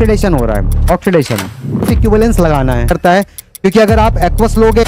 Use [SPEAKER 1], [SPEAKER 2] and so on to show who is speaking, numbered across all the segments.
[SPEAKER 1] Oxidation हो रहा है, ऑक्सीडेशन इक्विवेलेंस लगाना है करता है, क्योंकि अगर आप एक्वस लोगे।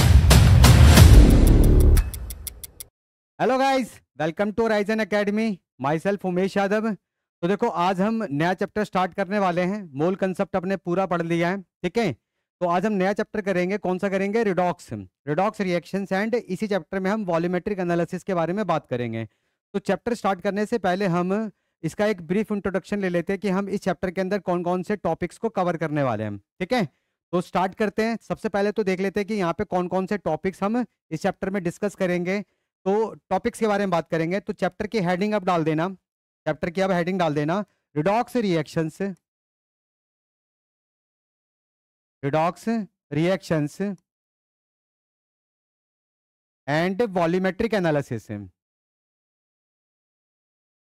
[SPEAKER 1] Hello guys, welcome to Raizen academy, myself Umesh Yadav. तो देखो आज हम नया चैप्टर स्टार्ट करने वाले हैं। मोल कंसेप्ट अपने पूरा पढ़ लिया है, ठीक है। तो आज हम नया चैप्टर करेंगे, कौन सा करेंगे? रिडॉक्स रिएक्शंस एंड इसी चैप्टर में हम वॉल्यूमेट्रिक एनालिसिस के बारे में बात करेंगे। तो चैप्टर स्टार्ट करने से पहले हम इसका एक ब्रीफ इंट्रोडक्शन ले लेते हैं कि हम इस चैप्टर के अंदर कौन कौन से टॉपिक्स को कवर करने वाले हैं, ठीक है। तो स्टार्ट करते हैं। सबसे पहले तो देख लेते हैं कि यहाँ पे कौन कौन से टॉपिक्स हम इस चैप्टर में डिस्कस करेंगे। तो टॉपिक्स के बारे में बात करेंगे। तो चैप्टर की हेडिंग अब डाल देना, चैप्टर की अब हेडिंग डाल देना, redox reactions, redox reactions and volumetric analysis,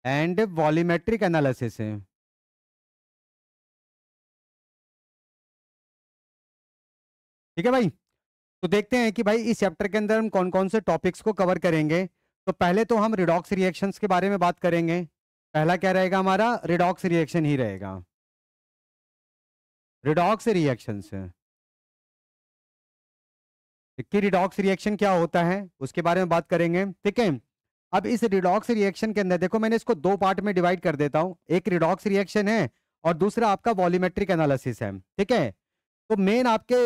[SPEAKER 1] and volumetric analysis. ठीक है भाई। तो देखते हैं कि भाई इस चैप्टर के अंदर हम कौन कौन से टॉपिक्स को कवर करेंगे। तो पहले तो हम रिडॉक्स रिएक्शंस के बारे में बात करेंगे। पहला क्या रहेगा हमारा? रिडॉक्स रिएक्शन ही रहेगा, रिडॉक्स रिएक्शंस। कि रिडॉक्स रिएक्शन क्या होता है उसके बारे में बात करेंगे, ठीक है। अब इस रिडॉक्स रिएक्शन के अंदर देखो, मैंने इसको दो पार्ट में डिवाइड कर देता हूं। एक रिडॉक्स रिएक्शन है और दूसरा आपका वॉल्यूमेट्रिक एनालिसिस है, ठीक है। तो मेन आपके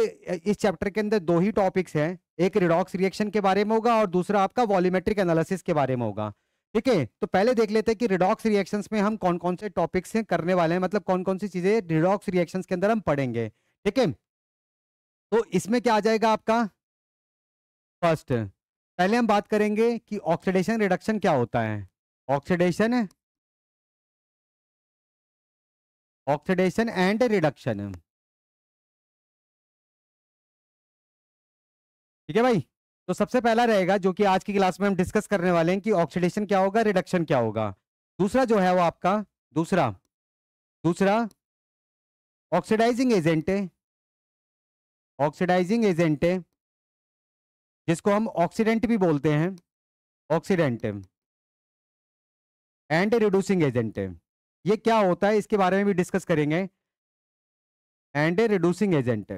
[SPEAKER 1] इस चैप्टर के अंदर दो ही टॉपिक्स हैं, एक रिडॉक्स रिएक्शन के बारे में होगा और दूसरा आपका वॉल्यूमेट्रिक एनालिसिस के बारे में होगा, ठीक है। तो पहले देख लेते हैं कि रिडॉक्स रिएक्शंस में हम कौन कौन से टॉपिक्स करने वाले हैं, मतलब कौन कौन सी चीजें रिडॉक्स रिएक्शंस के अंदर हम पढ़ेंगे, ठीक है। तो इसमें क्या आ जाएगा आपका? फर्स्ट, पहले हम बात करेंगे कि ऑक्सीडेशन रिडक्शन क्या होता है। ऑक्सीडेशन, ऑक्सीडेशन एंड रिडक्शन, ठीक है भाई। तो सबसे पहला रहेगा जो कि आज की क्लास में हम डिस्कस करने वाले हैं कि ऑक्सीडेशन क्या होगा, रिडक्शन क्या होगा। दूसरा जो है वो आपका दूसरा दूसरा ऑक्सीडाइजिंग एजेंट, ऑक्सीडाइजिंग एजेंट जिसको हम ऑक्सीडेंट भी बोलते हैं, ऑक्सीडेंट एंड रिड्यूसिंग एजेंट। ये क्या होता है इसके बारे में भी डिस्कस करेंगे। And reducing agent,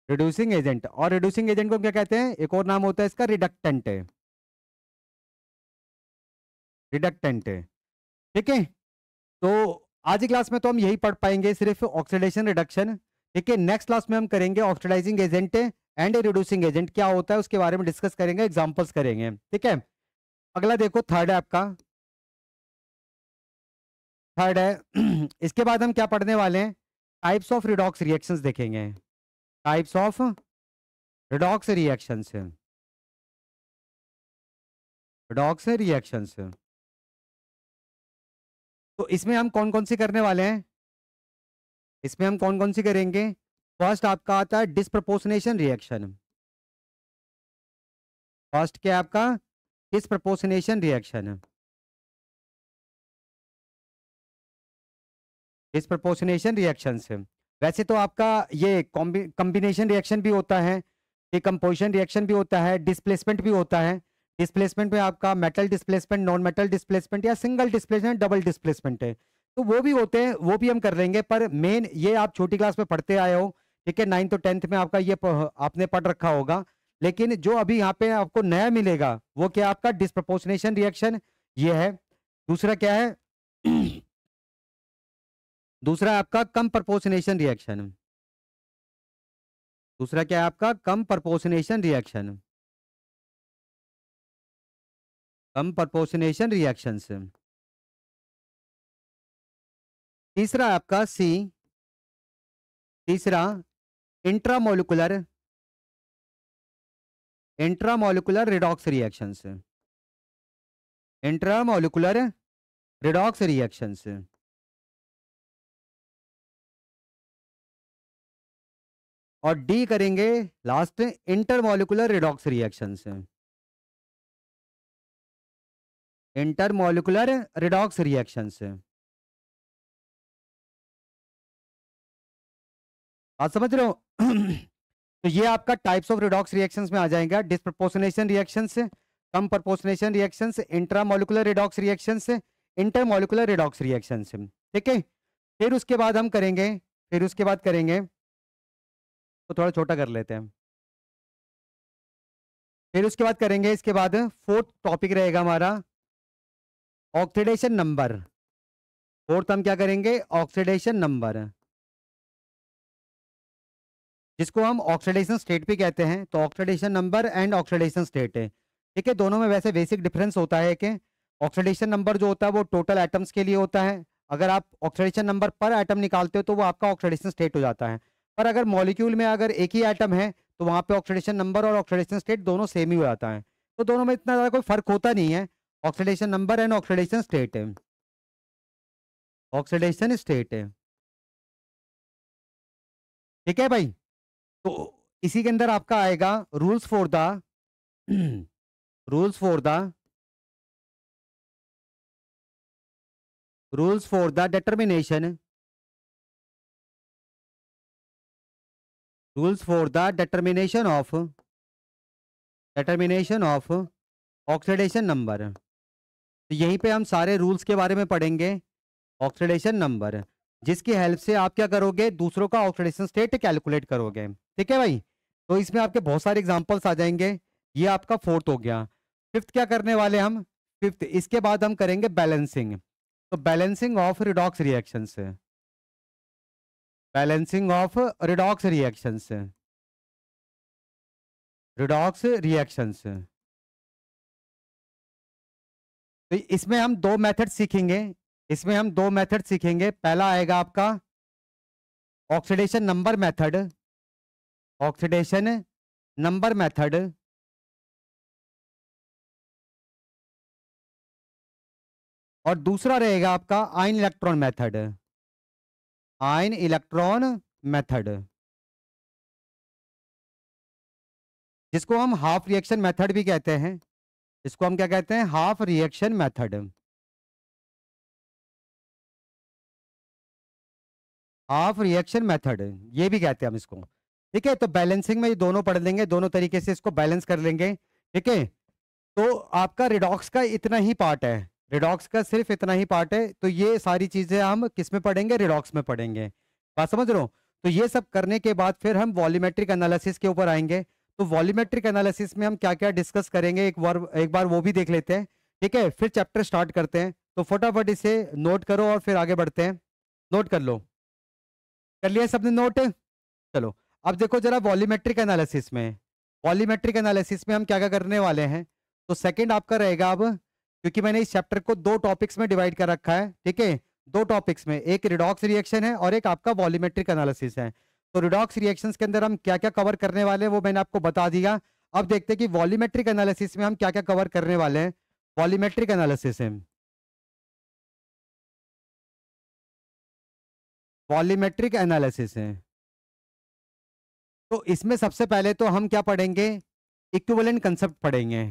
[SPEAKER 1] reducing agent, और रिड्यूसिंग एजेंट को क्या कहते हैं? एक और नाम होता है इसका रिडक्टेंट, रिडक्टेंट, ठीक है। तो आज की क्लास में तो हम यही पढ़ पाएंगे, सिर्फ ऑक्सीडेशन रिडक्शन, ठीक है। नेक्स्ट क्लास में हम करेंगे oxidising agent and reducing agent क्या होता है उसके बारे में डिस्कस करेंगे, एग्जांपल्स करेंगे, ठीक है। अगला देखो, थर्ड है आपका, थर्ड है इसके बाद हम क्या पढ़ने वाले हैं? टाइप्स ऑफ रिडॉक्स रिएक्शंस देखेंगे, types of redox reactions, redox reactions. तो इसमें हम कौन कौन सी करने वाले हैं? इसमें हम कौन कौन सी करेंगे? फर्स्ट आपका आता है डिस्प्रपोर्शनेशन रिएक्शन। फर्स्ट क्या है आपका? डिस्प्रपोर्शनेशन रिएक्शन, डिस्प्रपोर्शनेशन रिएक्शन से। वैसे तो आपका ये कॉम्बिनेशन रिएक्शन भी होता है, डिकम्पोजिशन रिएक्शन भी होता है, डिस्प्लेसमेंट भी होता है। डिस्प्लेसमेंट में आपका metal displacement, non metal displacement या सिंगल डिस्प्लेसमेंट, डबल डिस्प्लेसमेंट है, तो वो भी होते हैं, वो भी हम कर लेंगे। पर मेन ये आप छोटी क्लास में पढ़ते आए हो, ठीक है, 9th और 10th में आपका ये आपने पढ़ रखा होगा। लेकिन जो अभी यहाँ पे आपको नया मिलेगा वो क्या? आपका डिस्प्रपोर्शनेशन रिएक्शन ये है। दूसरा क्या है? दूसरा है आपका कम प्रपोर्शनेशन रिएक्शन, दूसरा क्या है आपका? कम प्रपोर्शनेशन रिएक्शन, कम प्रपोर्शनेशन रिएक्शन से। तीसरा है आपका सी, तीसरा इंट्रामोलिकुलर, इंट्रामोलिकुलर रिडॉक्स रिएक्शन से, इंट्रामोलिकुलर रिडॉक्स रिएक्शन से। और डी करेंगे लास्ट, इंटरमोलिकुलर रिडॉक्स रिएक्शन से, इंटरमोलिकुलर रिडॉक्स रिएक्शन से। आप समझ रहे हो? तो ये आपका टाइप्स ऑफ रिडॉक्स रिएक्शंस में आ जाएगा। Disproportionation reactions, comproportionation reactions, intramolecular redox reactions, intermolecular redox reaction से। ठीक है, फिर उसके बाद हम करेंगे, फिर उसके बाद करेंगे, तो थोड़ा छोटा कर लेते हैं। फिर उसके बाद करेंगे, इसके बाद फोर्थ टॉपिक रहेगा हमारा ऑक्सीडेशन नंबर। फोर्थ हम क्या करेंगे, ऑक्सीडेशन नंबर, जिसको हम ऑक्सीडेशन स्टेट भी कहते हैं। तो oxidation number and oxidation state है। ठीक है, दोनों में वैसे बेसिक डिफरेंस होता है कि ऑक्सीडेशन नंबर जो होता है वो टोटल एटम्स के लिए होता है। अगर आप ऑक्सीडेशन नंबर पर एटम निकालते हो तो वो आपका ऑक्सीडेशन स्टेट हो जाता है। पर अगर मॉलिक्यूल में अगर एक ही एटम है तो वहाँ पे ऑक्सीडेशन नंबर और ऑक्सीडेशन स्टेट दोनों सेम ही हो जाता है। तो दोनों में इतना ज़्यादा कोई फर्क होता नहीं है। Oxidation number and oxidation state है, ऑक्सीडेशन स्टेट है। ठीक है भाई, तो इसी के अंदर आपका आएगा rules for the rules for the rules for the determination, rules for the determination of oxidation number. तो यहीं पे हम सारे रूल्स के बारे में पढ़ेंगे। ऑक्सीडेशन नंबर, जिसकी हेल्प से आप क्या करोगे, दूसरों का ऑक्सीडेशन स्टेट कैलकुलेट करोगे। ठीक है भाई, तो इसमें आपके बहुत सारे एग्जांपल्स आ जाएंगे। ये आपका फोर्थ हो गया। फिफ्थ क्या करने वाले हम, फिफ्थ इसके बाद हम करेंगे बैलेंसिंग। तो बैलेंसिंग ऑफ रिडॉक्स रिएक्शन से, बैलेंसिंग ऑफ रिडॉक्स रिएक्शन से, रिडॉक्स रिएक्शन से। तो इसमें हम दो मेथड सीखेंगे, इसमें हम दो मेथड सीखेंगे। पहला आएगा आपका oxidation number method, oxidation number method, और दूसरा रहेगा आपका ion electron method, ion electron method, जिसको हम हाफ रिएक्शन मेथड भी कहते हैं। इसको हम क्या कहते हैं, half reaction method, half reaction method ये भी कहते हैं हम इसको। ठीक है, तो बैलेंसिंग में ये दोनों पढ़ लेंगे, दोनों तरीके से इसको बैलेंस कर लेंगे। ठीक है, तो आपका रिडॉक्स का इतना ही पार्ट है, रिडॉक्स का सिर्फ इतना ही पार्ट है। तो ये सारी चीजें हम किस में पढ़ेंगे, रिडॉक्स में पढ़ेंगे। बात समझ रहे हो? तो ये सब करने के बाद फिर हम वॉल्यूमेट्रिक एनालिसिस के ऊपर आएंगे। तो वॉल्यूमेट्रिक एनालिसिस में हम क्या क्या डिस्कस करेंगे, एक बार वो भी देख लेते हैं। ठीक है, फिर चैप्टर स्टार्ट करते हैं। तो फटाफट इसे नोट करो और फिर आगे बढ़ते हैं। नोट कर लो, कर लिया सबने नोट? चलो, अब देखो जरा वॉल्यूमेट्रिक एनालिसिस में, वॉल्यूमेट्रिक एनालिसिस में हम क्या क्या करने वाले हैं। तो सेकंड आपका रहेगा अब, क्योंकि मैंने इस चैप्टर को दो टॉपिक्स में डिवाइड कर रखा है। ठीक है, दो टॉपिक्स में, एक रिडॉक्स रिएक्शन है और एक आपका वॉल्यूमेट्रिक एनालिसिस है। तो रिडॉक्स रिएक्शंस के अंदर हम क्या क्या कवर करने वाले हैं वो मैंने आपको बता दिया। अब देखते हैं कि वॉल्यूमेट्रिक एनालिसिस में हम क्या क्या कवर करने वाले हैं। वॉल्यूमेट्रिक एनालिसिस है, वॉल्यूमेट्रिक एनालिसिस है। तो इसमें सबसे पहले तो हम क्या पढ़ेंगे, इक्विवेलेंट कंसेप्ट पढ़ेंगे,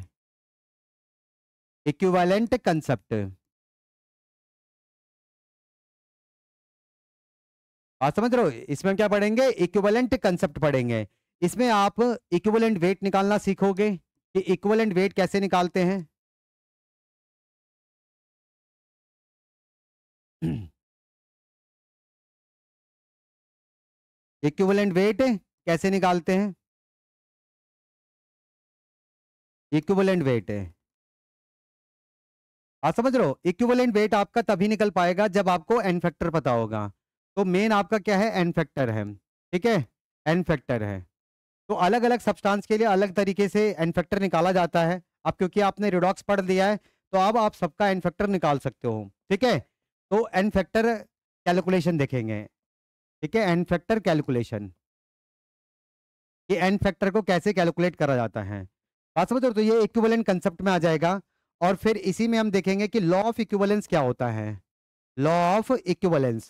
[SPEAKER 1] इक्विवेलेंट कंसेप्ट। आप समझ रहे हो, इसमें हम क्या पढ़ेंगे, इक्विवेलेंट कंसेप्ट पढ़ेंगे। इसमें आप इक्विवेलेंट वेट निकालना सीखोगे कि इक्विवेलेंट वेट कैसे निकालते हैं। इक्विवेलेंट वेट कैसे निकालते हैं, इक्विवेलेंट वेट है। आप समझ रहे हो, इक्विवेलेंट वेट आपका तभी निकल पाएगा जब आपको एन फैक्टर पता होगा। तो मेन आपका क्या है, एन फैक्टर है। ठीक है, एन फैक्टर है। तो अलग अलग सब्सटेंस के लिए अलग तरीके से एन फैक्टर निकाला जाता है। अब क्योंकि आपने रिडॉक्स पढ़ लिया है तो अब आप सबका एन फैक्टर निकाल सकते हो। ठीक है, तो एन फैक्टर कैलकुलेशन देखेंगे। ठीक है, एन फैक्टर कैलकुलेशन, ये एन फैक्टर को कैसे कैलकुलेट करा जाता है। बात समझ रहे हो? तो ये इक्विवेलेंट कंसेप्ट में आ जाएगा। और फिर इसी में हम देखेंगे कि लॉ ऑफ इक्विवेलेंस क्या होता है। Law of equivalence,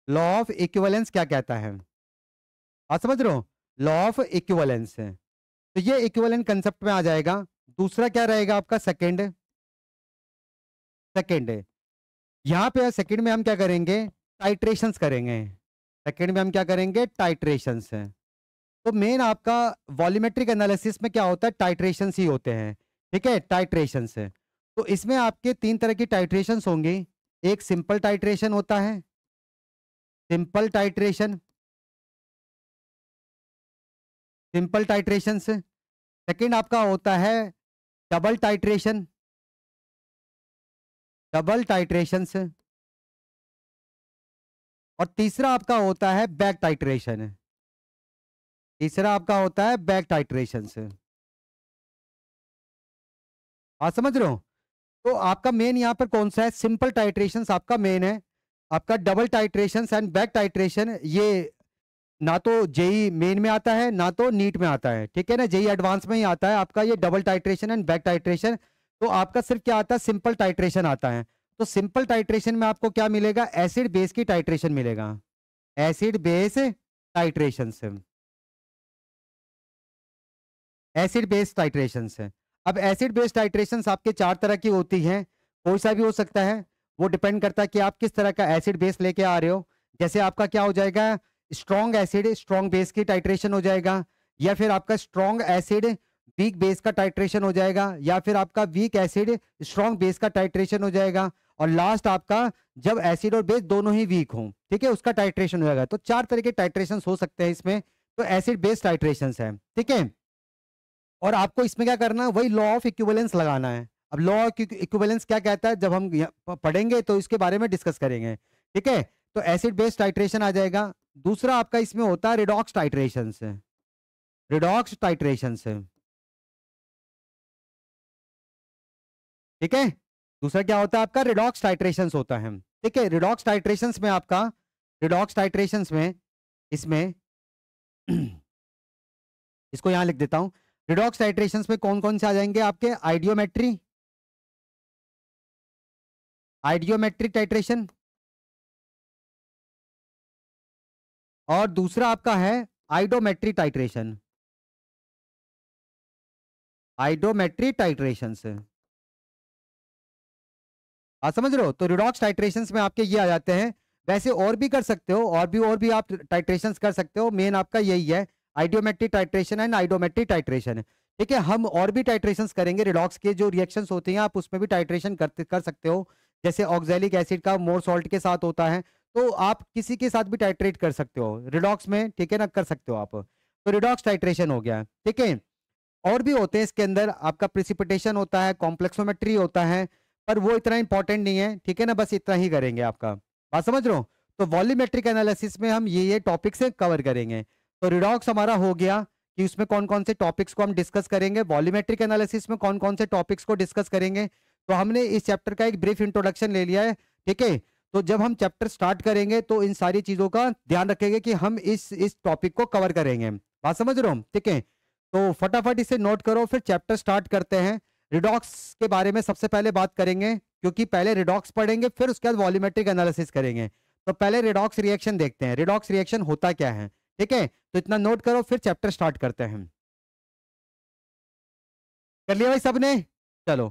[SPEAKER 1] law of equivalence क्या कहता है, आप समझ रहे हो, लॉ ऑफ इक्विवेलेंस है। तो ये इक्विवेलेंट कंसेप्ट में आ जाएगा। दूसरा क्या रहेगा आपका, सेकंड, सेकंड यहाँ पे सेकंड में हम क्या करेंगे, टाइट्रेशंस करेंगे। सेकंड में हम क्या करेंगे, टाइट्रेशंस है। तो मेन आपका वॉल्यूमेट्रिक एनालिसिस में क्या होता है, टाइट्रेशंस ही होते हैं। ठीक है, टाइट्रेशंस है। तो इसमें आपके 3 तरह की टाइट्रेशंस होंगे। एक सिंपल टाइट्रेशन होता है, simple titration, simple titrations. Second आपका होता है डबल टाइट्रेशन, डबल टाइट्रेशंस। और तीसरा आपका होता है बैक टाइट्रेशन, तीसरा आपका होता है बैक टाइट्रेशंस। आप समझ रहे हो? तो आपका मेन यहाँ पर कौन सा है? सिंपल टाइट्रेशंस आपका मेन है। आपका double titrations and back titration ये ना तो जेई मेन में आता है ना तो नीट में आता है, ठीक है ना, जेई एडवांस में ही आता है आपका ये double titration and back titration. तो आपका सिर्फ क्या आता है? सिंपल टाइट्रेशन आता है। तो सिंपल टाइट्रेशन में आपको क्या मिलेगा? एसिड बेस की टाइट्रेशन मिलेगा, एसिड बेस टाइट्रेशन से, एसिड बेस टाइट्रेशन से। अब एसिड बेस टाइट्रेशन आपके 4 तरह की होती हैं, कोई सा भी हो सकता है, वो डिपेंड करता है कि आप किस तरह का एसिड बेस लेके आ रहे हो। जैसे आपका क्या हो जाएगा? स्ट्रॉन्ग एसिड स्ट्रॉन्ग बेस की टाइट्रेशन हो जाएगा, या फिर आपका स्ट्रॉन्ग एसिड वीक बेस का टाइट्रेशन हो जाएगा, या फिर आपका वीक एसिड स्ट्रॉन्ग बेस का टाइट्रेशन हो जाएगा, और लास्ट आपका जब एसिड और बेस दोनों ही वीक हों, ठीक है, उसका टाइट्रेशन हो जाएगा। तो 4 तरह के टाइट्रेशन हो सकते हैं इसमें। तो एसिड बेस टाइट्रेशन है, ठीक है। और आपको इसमें क्या करना है? वही लॉ ऑफ इक्विवेलेंस लगाना है। अब लॉ ऑफ इक्विवेलेंस क्या कहता है जब हम पढ़ेंगे तो इसके बारे में डिस्कस करेंगे, ठीक है। तो एसिड बेस्ड टाइट्रेशन आ जाएगा। दूसरा आपका इसमें होता है रिडॉक्स टाइट्रेशन से, रिडॉक्स टाइट्रेशन से, ठीक है। दूसरा क्या होता है आपका? रिडॉक्स टाइट्रेशन होता है, ठीक है। रिडॉक्स टाइट्रेशन में आपका, रिडॉक्स टाइट्रेशन में इसमें इसको यहां लिख देता हूं। रिडॉक्स टाइट्रेशन में कौन कौन से आ जाएंगे आपके? आइडियोमेट्री, आइडियोमेट्रिक टाइट्रेशन, और दूसरा आपका है आइडोमेट्री टाइट्रेशन, आइडोमेट्री टाइट्रेशन से। आप समझ रहे हो? तो रिडॉक्स टाइट्रेशंस में आपके ये आ जाते हैं। वैसे और भी कर सकते हो, और भी आप टाइट्रेशंस कर सकते हो, मेन आपका यही है आइडियोमेट्रिक टाइट्रेशन एंड आइडोमेट्रिक टाइट्रेशन, ठीक है। हम और भी टाइट्रेशंस करेंगे, रिडॉक्स के जो रिएक्शंस होती हैं आप उसमें भी टाइट्रेशन कर सकते हो। जैसे ऑक्जेलिक एसिड का मोर सॉल्ट के साथ होता है, तो आप किसी के साथ भी टाइट्रेट कर सकते हो रिडॉक्स में, ठीक है ना, कर सकते हो आप। तो रिडॉक्स टाइट्रेशन हो गया, ठीक है। और भी होते हैं इसके अंदर, आपका प्रिसिपिटेशन होता है, कॉम्प्लेक्सोमेट्री होता है, पर वो इतना इंपॉर्टेंट नहीं है, ठीक है ना, बस इतना ही करेंगे आपका। बात समझ रहे हो? तो वॉल्यूमेट्रिक एनालिसिस में हम ये टॉपिक से कवर करेंगे। तो रिडॉक्स हमारा हो गया कि उसमें कौन कौन से टॉपिक्स को हम डिस्कस करेंगे, वॉल्यूमेट्रिक एनालिसिस में कौन कौन से टॉपिक्स को डिस्कस करेंगे। तो हमने इस चैप्टर का एक ब्रीफ इंट्रोडक्शन ले लिया है, ठीक है। तो जब हम चैप्टर स्टार्ट करेंगे तो इन सारी चीजों का ध्यान रखेंगे कि हम इस टॉपिक को कवर करेंगे। बात समझ रहे हो? ठीक है। तो फटाफट इसे नोट करो, फिर चैप्टर स्टार्ट करते हैं। रिडॉक्स के बारे में सबसे पहले बात करेंगे, क्योंकि पहले रिडॉक्स पढ़ेंगे फिर उसके बाद वॉल्यूमेट्रिक एनालिसिस करेंगे। तो पहले रिडॉक्स रिएक्शन देखते हैं, रिडॉक्स रिएक्शन होता क्या है, ठीक है। तो इतना नोट करो, फिर चैप्टर स्टार्ट करते हैं। कर लिया भाई सबने? चलो,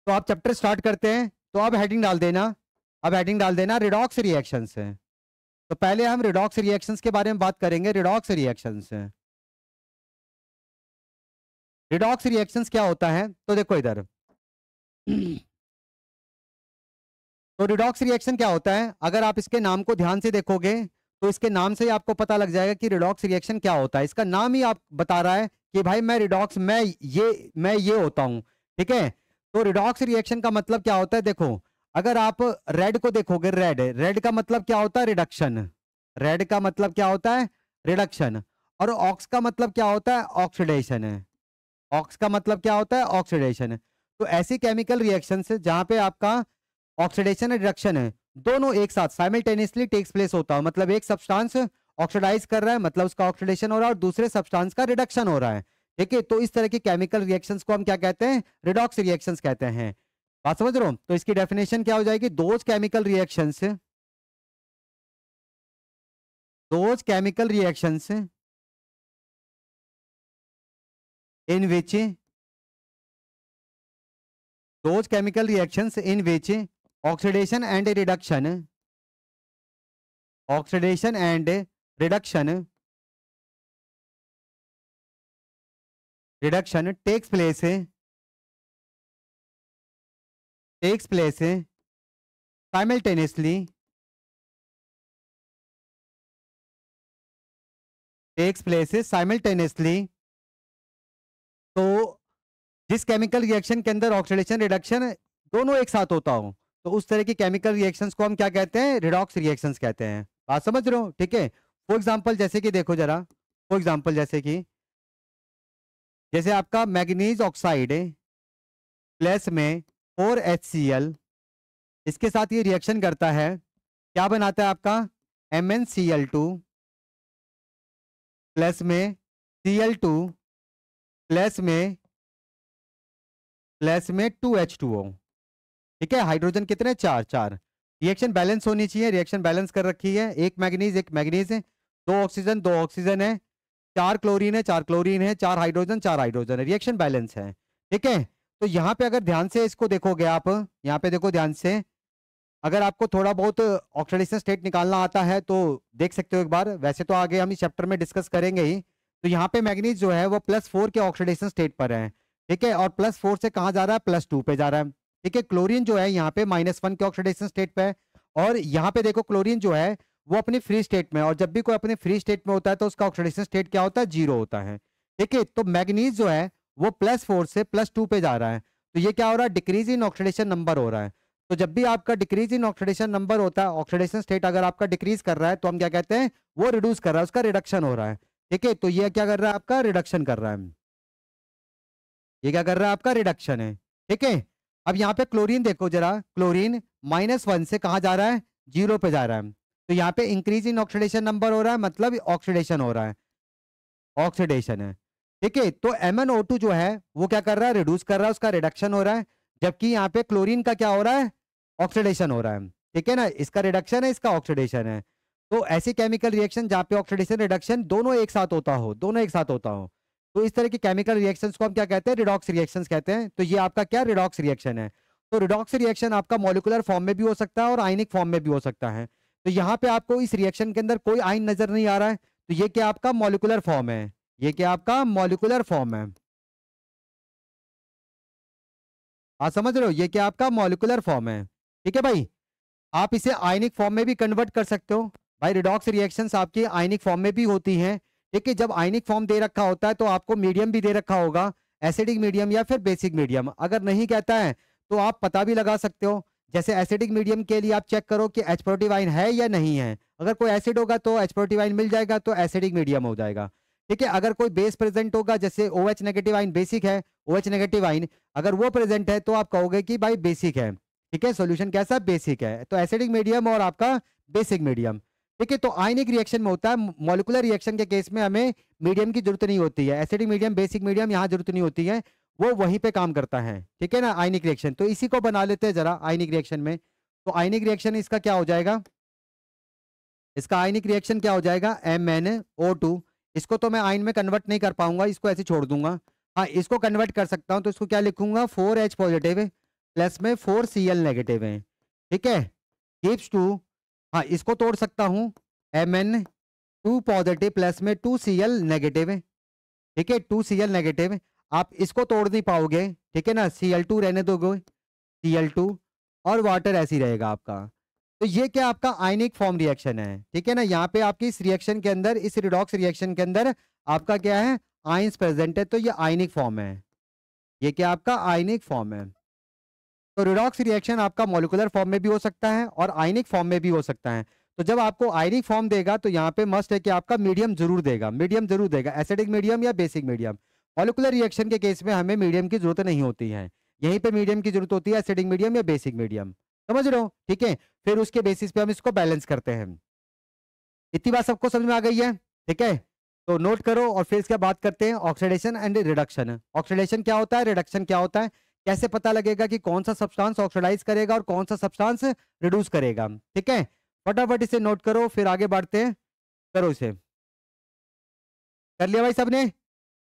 [SPEAKER 1] तो आप चैप्टर स्टार्ट करते हैं। तो अब हेडिंग डाल देना, अब हेडिंग डाल देना रिडॉक्स रिएक्शंस है। तो पहले हम रिडॉक्स रिएक्शंस के बारे में बात करेंगे। रिडॉक्स रिएक्शंस है, रिडॉक्स रिएक्शंस क्या होता है? तो देखो इधर तो रिडॉक्स रिएक्शन क्या होता है? अगर आप इसके नाम को ध्यान से देखोगे तो इसके नाम से ही आपको पता लग जाएगा कि रिडॉक्स रिएक्शन क्या होता है। इसका नाम ही आप बता रहा है कि भाई मैं रिडॉक्स, मैं ये होता हूं, ठीक है। तो रिडॉक्स रिएक्शन का मतलब क्या होता है? देखो, अगर आप रेड को देखोगे, रेड, रेड का मतलब क्या होता है? रिडक्शन। रेड का मतलब क्या होता है? रिडक्शन। और ऑक्स का मतलब क्या होता है? ऑक्सीडेशन है। ऑक्स का मतलब क्या होता है? ऑक्सीडेशन। तो ऐसी केमिकल रिएक्शन से जहां पे आपका ऑक्सीडेशन और रिडक्शन है दोनों एक साथ साइमल्टेनियसली टेक्स प्लेस होता है, मतलब एक सब्सटेंस ऑक्सीडाइज कर रहा है मतलब उसका ऑक्सीडेशन हो रहा है, और दूसरे सब्सटेंस का रिडक्शन हो रहा है, ठीक है। तो इस तरह की केमिकल रिएक्शंस को हम क्या कहते हैं? रिडॉक्स रिएक्शंस कहते हैं। बात समझ रहे हो? तो इसकी डेफिनेशन क्या हो जाएगी? Those chemical reactions in which those chemical reactions in which oxidation and reduction, oxidation and reduction, reduction takes place takes place simultaneously takes place simultaneously. तो जिस केमिकल रिएक्शन के अंदर ऑक्सीडेशन रिडक्शन दोनों एक साथ होता हो, तो उस तरह की केमिकल रिएक्शंस को हम क्या कहते हैं? रिडॉक्स रिएक्शंस कहते हैं। बात समझ रहे हो? ठीक है। फॉर एग्जांपल जैसे कि देखो जरा, फॉर एग्जांपल जैसे आपका मैग्नीज ऑक्साइड प्लस में 4HCl, इसके साथ ये रिएक्शन करता है, क्या बनाता है आपका? MnCl2 प्लस में Cl2 प्लस में 2H2O। ठीक है, हाइड्रोजन कितने? चार चार। रिएक्शन बैलेंस होनी चाहिए, रिएक्शन बैलेंस कर रखी है। एक मैग्नीज है, दो ऑक्सीजन है, चार क्लोरीन है, चार हाइड्रोजन है, रिएक्शन बैलेंस है। ठीक है। तो यहाँ पे अगर ध्यान से इसको देखोगे आप, यहाँ पे देखो ध्यान से, अगर आपको थोड़ा बहुत ऑक्सीडेशन स्टेट निकालना आता है तो देख सकते हो एक बार, वैसे तो आगे हम इस चैप्टर में डिस्कस करेंगे ही। तो यहाँ पे मैग्नीज जो है वो +4 के ऑक्सीडेशन स्टेट पर है। ठीक है, और +4 से कहाँ जा रहा है? +2 पे जा रहा है। ठीक है, क्लोरीन जो है यहाँ पे -1 के ऑक्सीडेशन स्टेट पे है, और यहाँ पे देखो क्लोरीन जो है वो अपनी फ्री स्टेट में, और जब भी कोई अपने फ्री स्टेट में होता है तो उसका ऑक्सीडेशन स्टेट क्या होता है? 0 होता है। ठीक है, तो मैग्नीज जो है वो +4 से +2 पे जा रहा है, तो ये क्या हो रहा है? डिक्रीज इन ऑक्सीडेशन नंबर हो रहा है। तो जब भी आपका डिक्रीज इन ऑक्सीडेशन नंबर होता है, ऑक्सीडेशन स्टेट अगर आपका डिक्रीज कर रहा है, तो हम क्या कहते हैं? वो रिड्यूस कर रहा है, उसका रिडक्शन हो रहा है। ठीक है, तो ये क्या कर रहा है? आपका रिडक्शन कर रहा है। ये क्या कर रहा है? आपका रिडक्शन है। ठीक है, अब यहाँ पे क्लोरीन देखो जरा, क्लोरीन -1 से कहाँ जा रहा है? 0 पे जा रहा है। तो यहाँ पे इंक्रीज इन ऑक्सीडेशन नंबर हो रहा है, मतलब ऑक्सीडेशन हो रहा है, ऑक्सीडेशन है। ठीक है, तो MnO2 जो है वो क्या कर रहा है? रिड्यूस कर रहा है, उसका रिडक्शन हो रहा है, जबकि यहाँ पे क्लोरीन का क्या हो रहा है? ऑक्सीडेशन हो रहा है। ठीक है ना, इसका रिडक्शन है, इसका ऑक्सीडेशन है। तो ऐसी केमिकल रिएक्शन जहाँ पे ऑक्सीडेशन रिडक्शन दोनों एक साथ होता हो, तो इस तरह की केमिकल रिएक्शंस को हम क्या कहते हैं? रिडॉक्स रिएक्शंस कहते हैं। तो ये आपका क्या रिडॉक्स रिएक्शन है? तो रिडॉक्स रिएक्शन आपका मॉलिक्यूलर फॉर्म में भी हो सकता है और आयनिक फॉर्म में भी हो सकता है। तो यहाँ पे आपको इस रिएक्शन के अंदर कोई आयन नजर नहीं आ रहा है, तो ये क्या आपका मॉलिक्यूलर फॉर्म है? ये क्या आपका मॉलिक्यूलर फॉर्म है? आप समझ रहे हो? ये क्या आपका मॉलिक्यूलर फॉर्म है। ठीक है भाई, आप इसे आयनिक फॉर्म में भी कन्वर्ट कर सकते हो। भाई रिडॉक्स रिएक्शंस आपकी आयनिक फॉर्म में भी होती हैं। ठीक है, जब आयनिक फॉर्म दे रखा होता है तो आपको मीडियम भी दे रखा होगा, एसिडिक मीडियम या फिर बेसिक मीडियम। अगर नहीं कहता है तो आप पता भी लगा सकते हो। जैसे एसिडिक मीडियम के लिए आप चेक करो कि H प्रोटीवाइन है या नहीं है। अगर कोई एसिड होगा तो H प्रोटीवाइन मिल जाएगा, तो एसिडिक मीडियम हो जाएगा। ठीक है, अगर कोई बेस प्रेजेंट होगा, जैसे OH नेगेटिव आइन बेसिक है, OH नेगेटिव आइन अगर वो प्रेजेंट है तो आप कहोगे कि भाई बेसिक है। ठीक है, सॉल्यूशन कैसा? बेसिक है। तो एसिडिक मीडियम और आपका बेसिक मीडियम। ठीक है, तो आयनिक रिएक्शन में होता है, मॉलिक्यूलर रिएक्शन के केस में हमें मीडियम की जरूरत नहीं होती है। एसिडिक मीडियम, बेसिक मीडियम यहाँ जरूरत नहीं होती है, वो वहीं पे काम करता है। ठीक है ना, आयनिक रिएक्शन। तो इसी को बना लेते हैं जरा आयनिक रिएक्शन में। तो आयनिक रिएक्शन इसका क्या हो जाएगा? इसका आयनिक रिएक्शन क्या हो जाएगा? MnO2। इसको तो मैं आयन में कन्वर्ट नहीं कर पाऊंगा, इसको ऐसे छोड़ दूंगा। हाँ, इसको कन्वर्ट कर सकता हूँ, तो इसको क्या लिखूंगा? 4H पॉजिटिव प्लस में 4Cl नेगेटिव है। ठीक है, गिव्स टू, हाँ इसको तोड़ सकता हूँ, Mn2 पॉजिटिव प्लस में 2Cl नेगेटिव है। ठीक है, 2Cl नेगेटिव आप इसको तोड़ नहीं पाओगे। ठीक है ना, Cl2 रहने दोगे, Cl2 और वाटर ऐसे ही रहेगा आपका। तो ये क्या आपका आयनिक फॉर्म रिएक्शन है। ठीक है ना, यहाँ पे आपकी इस रिएक्शन के अंदर, इस रिडॉक्स रिएक्शन के अंदर आपका क्या है? आयंस प्रेजेंट है, तो ये आयनिक फॉर्म है। ये क्या आपका आयनिक फॉर्म है। तो रिडॉक्स रिएक्शन आपका मॉलिक्यूलर फॉर्म में भी हो सकता है और आयनिक फॉर्म में भी हो सकता है। तो जब आपको आयनिक फॉर्म देगा तो यहाँ पे मस्ट है कि आपका मीडियम जरूर देगा, एसिडिक मीडियम या बेसिक मीडियम। मॉलिक्यूलर रिएक्शन के केस में हमें मीडियम की जरूरत नहीं होती है, यहीं पे मीडियम की जरूरत होती है, एसिडिक मीडियम या बेसिक मीडियम। समझ रहे हो? ठीक है, फिर उसके बेसिस पे हम इसको बैलेंस करते हैं। इतनी बात सबको समझ में आ गई है? ठीक है, तो नोट करो और फिर इसके बात करते हैं ऑक्सीडेशन एंड रिडक्शन। ऑक्सीडेशन क्या होता है, रिडक्शन क्या होता है, कैसे पता लगेगा कि कौन सा सब्सटेंस ऑक्सीडाइज करेगा और कौन सा सब्सटेंस रिड्यूस करेगा। ठीक है, फटाफट इसे नोट करो, फिर आगे बढ़ते हैं। करो इसे, कर लिया भाई सबने?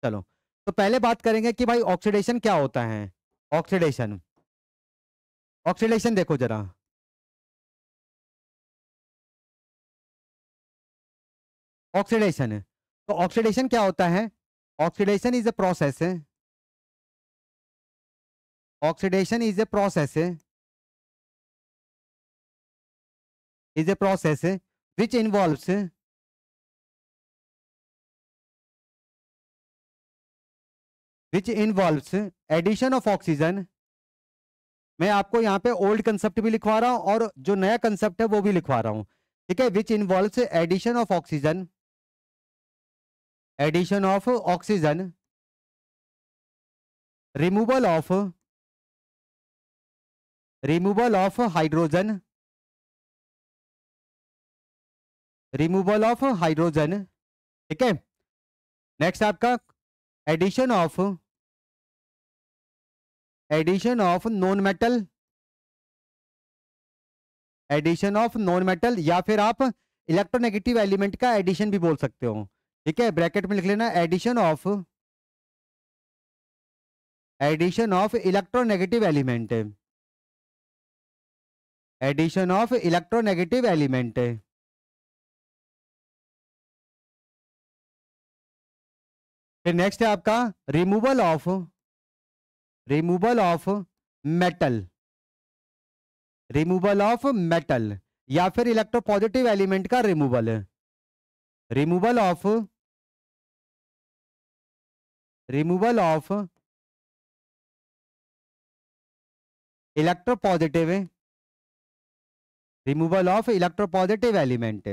[SPEAKER 1] चलो, तो पहले बात करेंगे कि भाई ऑक्सीडेशन क्या होता है। ऑक्सीडेशन, ऑक्सीडेशन देखो जरा, ऑक्सीडेशन है, तो ऑक्सीडेशन क्या होता है? Oxidation is a process, oxidation is a process is a process which involves addition of oxygen. मैं आपको यहाँ पे ओल्ड कंसेप्ट भी लिखवा रहा हूँ और जो नया कंसेप्ट है वो भी लिखवा रहा हूँ, ठीक है। Which involves addition of oxygen, removal of hydrogen, ठीक है। नेक्स्ट आपका एडिशन ऑफ नॉन मेटल, या फिर आप इलेक्ट्रोनेगेटिव एलिमेंट का एडिशन भी बोल सकते हो, ठीक है। ब्रैकेट में लिख लेना एडिशन ऑफ इलेक्ट्रोनेगेटिव एलिमेंट, फिर नेक्स्ट है आपका रिमूवल ऑफ मेटल, या फिर इलेक्ट्रोपॉजिटिव एलिमेंट का रिमूवल ऑफ इलेक्ट्रोपॉजिटिव एलिमेंट,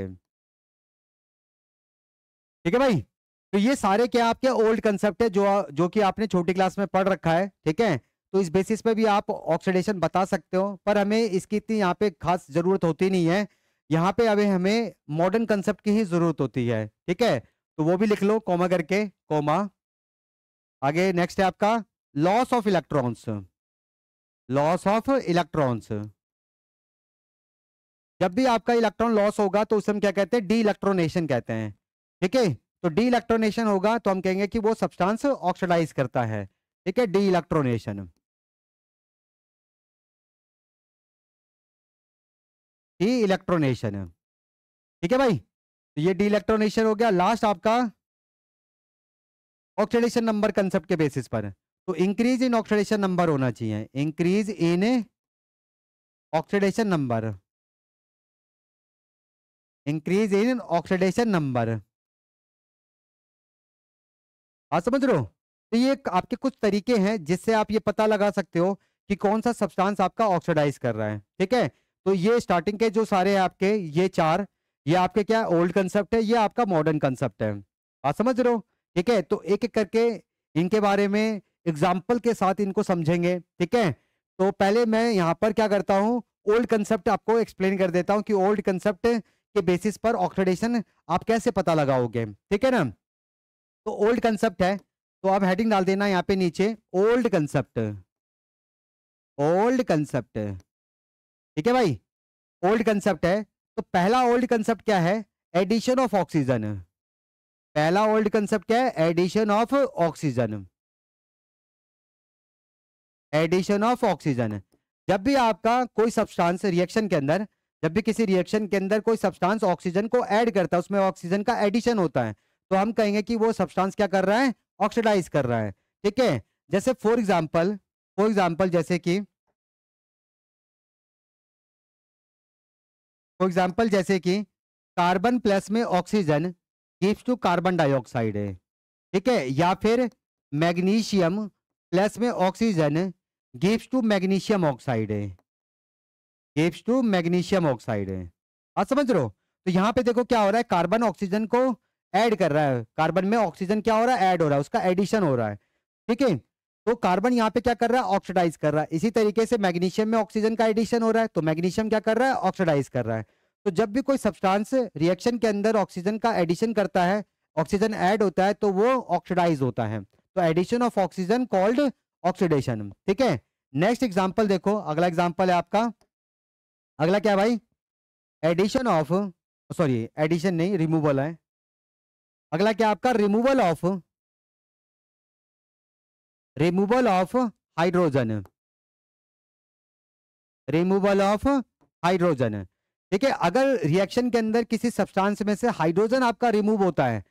[SPEAKER 1] ठीक है भाई। तो ये सारे क्या आपके ओल्ड कंसेप्ट है जो कि आपने छोटी क्लास में पढ़ रखा है, ठीक है। तो इस बेसिस पे भी आप ऑक्सीडेशन बता सकते हो, पर हमें इसकी इतनी यहाँ पे खास जरूरत होती नहीं है। यहाँ पे अभी हमें मॉडर्न कंसेप्ट की ही जरूरत होती है, ठीक है। तो वो भी लिख लो कॉमा करके, कॉमा। आगे नेक्स्ट है आपका लॉस ऑफ इलेक्ट्रॉन्स। जब भी आपका इलेक्ट्रॉन लॉस होगा तो उसे हम क्या कहते हैं, डी इलेक्ट्रोनेशन कहते हैं, ठीक है। तो डी इलेक्ट्रोनेशन होगा तो हम कहेंगे कि वो सब्सटेंस ऑक्सीडाइज करता है, ठीक है, डी इलेक्ट्रोनेशन, ठीक है भाई। तो ये डी इलेक्ट्रोनेशन हो गया। लास्ट आपका ऑक्सीडेशन नंबर कंसेप्ट के बेसिस पर, तो इंक्रीज इन ऑक्सीडेशन नंबर होना चाहिए, इंक्रीज इन ऑक्सीडेशन नंबर, आप समझ रहे हो। तो ये आपके कुछ तरीके हैं जिससे आप ये पता लगा सकते हो कि कौन सा सब्सटेंस आपका ऑक्सीडाइज कर रहा है, ठीक है। तो ये स्टार्टिंग के जो सारे आपके ये चार, ये आपके क्या ओल्ड कंसेप्ट है, ये आपका मॉडर्न कंसेप्ट है, आप समझ रहे हो, ठीक है। तो एक एक करके इनके बारे में एग्जाम्पल के साथ इनको समझेंगे, ठीक है। तो पहले मैं यहाँ पर क्या करता हूँ, ओल्ड कंसेप्ट आपको एक्सप्लेन कर देता हूँ कि ओल्ड कंसेप्ट के बेसिस पर ऑक्सीडेशन आप कैसे पता लगाओगे, ठीक है ना। तो ओल्ड कंसेप्ट है, तो आप हेडिंग डाल देना यहाँ पे नीचे, ओल्ड कंसेप्ट, ठीक है भाई, ओल्ड कंसेप्ट है। तो पहला ओल्ड कंसेप्ट क्या है, एडिशन ऑफ ऑक्सीजन। पहला ओल्ड कंसेप्ट क्या है, एडिशन ऑफ ऑक्सीजन। जब भी आपका कोई सब्सटेंस रिएक्शन के अंदर, जब भी किसी रिएक्शन के अंदर कोई सब्सटेंस ऑक्सीजन को ऐड करता है, उसमें ऑक्सीजन का एडिशन होता है, तो हम कहेंगे कि वो सब्सटेंस क्या कर रहा है, ऑक्सीडाइज कर रहा है, ठीक है। जैसे फॉर एग्जांपल जैसे कि कार्बन प्लस में oxygen gives to carbon dioxide है, ठीक है। या फिर मैग्नीशियम प्लस में oxygen gives to magnesium oxide है, आप समझ रहे हो। तो यहाँ पे देखो क्या हो रहा है, कार्बन ऑक्सीजन को ऐड कर रहा है, कार्बन में ऑक्सीजन क्या हो रहा है, ऐड हो रहा है, उसका एडिशन हो रहा है, ठीक है। तो कार्बन यहाँ पे क्या कर रहा है, ऑक्सीडाइज कर रहा है। इसी तरीके से मैग्नीशियम में ऑक्सीजन का एडिशन हो रहा है, तो मैग्नीशियम क्या कर रहा है, ऑक्सीडाइज कर रहा है। तो जब भी कोई सब्सटेंस रिएक्शन के अंदर ऑक्सीजन का एडिशन करता है, ऑक्सीजन ऐड होता है, तो वो ऑक्सीडाइज होता है। तो addition of oxygen called oxidation, ठीक है। नेक्स्ट एग्जांपल देखो, अगला एग्जांपल है आपका, अगला क्या भाई, एडिशन ऑफ, सॉरी एडिशन नहीं, रिमूवल है। अगला क्या आपका, रिमूवल ऑफ हाइड्रोजन, ठीक है। अगर रिएक्शन के अंदर किसी सब्सटेंस में से हाइड्रोजन आपका रिमूव होता है,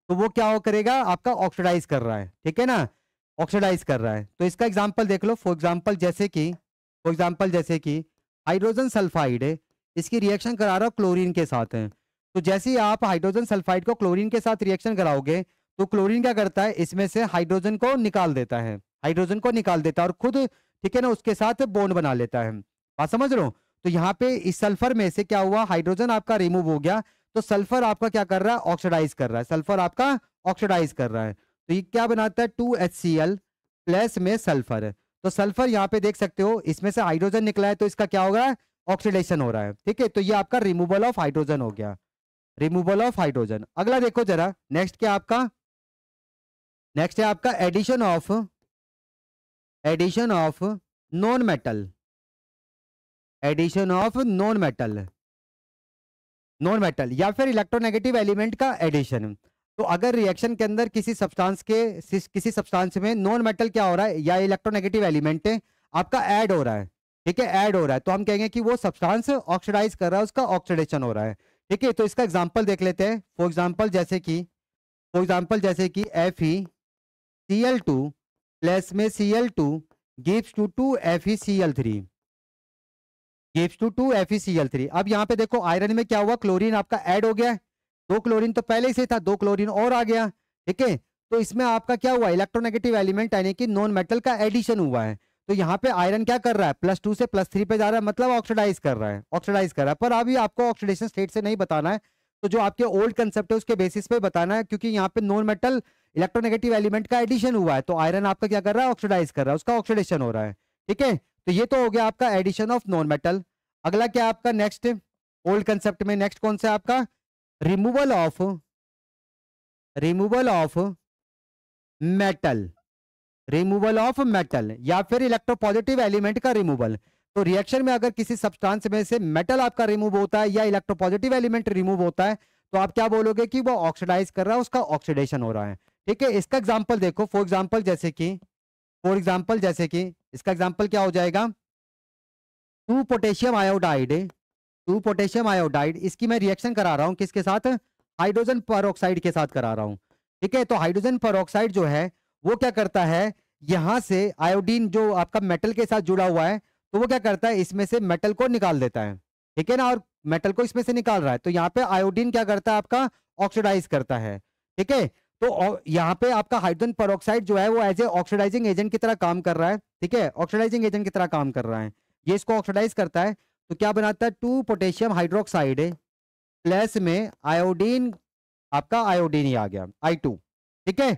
[SPEAKER 1] तो वो क्या हो करेगा, आपका ऑक्सीडाइज कर रहा है, ठीक है ना, ऑक्सीडाइज कर रहा है। तो इसका एग्जांपल देख लो, फॉर एग्जांपल जैसे कि हाइड्रोजन सल्फाइड इसकी रिएक्शन करा रहा हूँ क्लोरीन के साथ। तो जैसे ही आप हाइड्रोजन सल्फाइड को क्लोरीन के साथ रिएक्शन कराओगे तो क्लोरीन क्या करता है, इसमें से हाइड्रोजन को निकाल देता है, हाइड्रोजन को निकाल देता है और खुद ठीक है ना उसके साथ बॉन्ड बना लेता है। बात समझ रहे हो? तो यहाँ पे इस सल्फर में से क्या हुआ, हाइड्रोजन आपका रिमूव हो गया, तो सल्फर आपका क्या कर रहा है, ऑक्सीडाइज कर रहा है, सल्फर आपका ऑक्सीडाइज कर रहा है। तो ये क्या बनाता है, 2HCl प्लस में सल्फर। तो सल्फर यहाँ पे देख सकते हो इसमें से हाइड्रोजन निकला है, तो इसका क्या होगा, ऑक्सीडेशन हो रहा है। ठीक है, तो ये आपका रिमूवल ऑफ हाइड्रोजन हो गया, रिमूवल ऑफ हाइड्रोजन। अगला देखो जरा, नेक्स्ट क्या आपका, नेक्स्ट है आपका addition of non metal, addition of non metal, non metal या फिर इलेक्ट्रोनेगेटिव एलिमेंट का एडिशन। तो अगर रिएक्शन के अंदर किसी सब्सटेंस में नॉन मेटल क्या हो रहा है या इलेक्ट्रोनेगेटिव एलिमेंट आपका ऐड हो रहा है, ठीक है, ऐड हो रहा है, तो हम कहेंगे कि वो सब्सटेंस ऑक्सीडाइज कर रहा है, उसका ऑक्सीडेशन हो रहा है। ठीक है, तो इसका एग्जांपल देख लेते हैं। फॉर एग्जांपल जैसे कि FeCl2 प्लस में Cl2 gives to 2FeCl3, gives to 2FeCl3। अब यहाँ पे देखो आयरन में क्या हुआ, क्लोरीन आपका ऐड हो गया है, 2 क्लोरीन तो पहले से था, 2 क्लोरीन और आ गया। ठीक है, तो इसमें आपका क्या हुआ, इलेक्ट्रोनेगेटिव एलिमेंट यानी कि नॉन मेटल का एडिशन हुआ है। तो यहाँ पे आयरन क्या कर रहा है, +2 से +3 पे जा रहा है, मतलब ऑक्सीडाइज कर रहा है, ऑक्सीडाइज कर रहा है। पर अभी आपको ऑक्सीडेशन स्टेट से नहीं बताना है, तो जो आपके ओल्ड कंसेप्ट है उसके बेसिस पे बताना है, क्योंकि यहाँ पे नॉन मेटल इलेक्ट्रोनेगेटिव एलिमेंट का एडिशन हुआ है, तो आयरन आपका क्या कर रहा है, ऑक्सीडाइज कर रहा है, उसका ऑक्सीडेशन हो रहा है। ठीक है, तो ये तो हो गया आपका एडिशन ऑफ नॉन मेटल। अगला क्या आपका नेक्स्ट ओल्ड कंसेप्ट में, नेक्स्ट कौन सा आपका, removal of metal, removal of metal या फिर इलेक्ट्रोपॉजिटिव एलिमेंट का रिमूवल। तो रिएक्शन में अगर किसी सब्सटेंस में से मेटल आपका रिमूव होता है या इलेक्ट्रोपॉजिटिव एलिमेंट रिमूव होता है, तो आप क्या बोलोगे कि वो ऑक्सीडाइज कर रहा है, उसका ऑक्सीडेशन हो रहा है। ठीक है, इसका एग्जांपल देखो, फॉर एग्जांपल जैसे कि इसका एग्जांपल क्या हो जाएगा, 2 पोटेशियम आयोडाइड, इसकी मैं रिएक्शन करा रहा हूं किसके साथ, हाइड्रोजन पेरोक्साइड के साथ करा रहा हूं। ठीक है, तो हाइड्रोजन पेरोक्साइड जो है वो क्या करता है, यहां से आयोडीन जो आपका मेटल के साथ जुड़ा हुआ है, तो वो क्या करता है, इसमें से मेटल को निकाल देता है। ठीक है ना, और मेटल को इसमें से निकाल रहा है, तो यहाँ पे आयोडीन क्या करता है, आपका ऑक्सीडाइज करता है। ठीक है, तो यहाँ पे आपका हाइड्रोजन पेरोक्साइड जो है वो एज ए ऑक्सीडाइजिंग एजेंट की तरह काम कर रहा है। ठीक है, ऑक्सीडाइजिंग एजेंट की तरह काम कर रहा है, ये इसको ऑक्सीडाइज करता है। तो क्या बनाता है, 2 पोटेशियम हाइड्रोक्साइड प्लस में आयोडीन, आपका आयोडीन ही आ गया I2। ठीक है,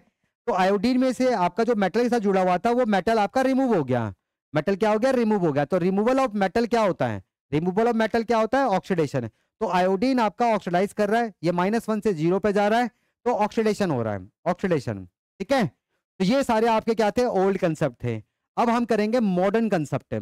[SPEAKER 1] तो आयोडीन में से आपका जो मेटल के साथ जुड़ा हुआ था वो मेटल आपका रिमूव हो गया, मेटल क्या हो गया, रिमूव हो गया। तो रिमूवल ऑफ मेटल क्या होता है, रिमूवल ऑफ मेटल क्या होता है, ऑक्सीडेशन। तो आयोडीन आपका ऑक्सीडाइज कर रहा है, ये -1 से 0 पे जा रहा है, तो ऑक्सीडेशन हो रहा है, ऑक्सीडेशन। ठीक है, तो ये सारे आपके क्या थे, ओल्ड कंसेप्ट थे। अब हम करेंगे मॉडर्न कंसेप्ट,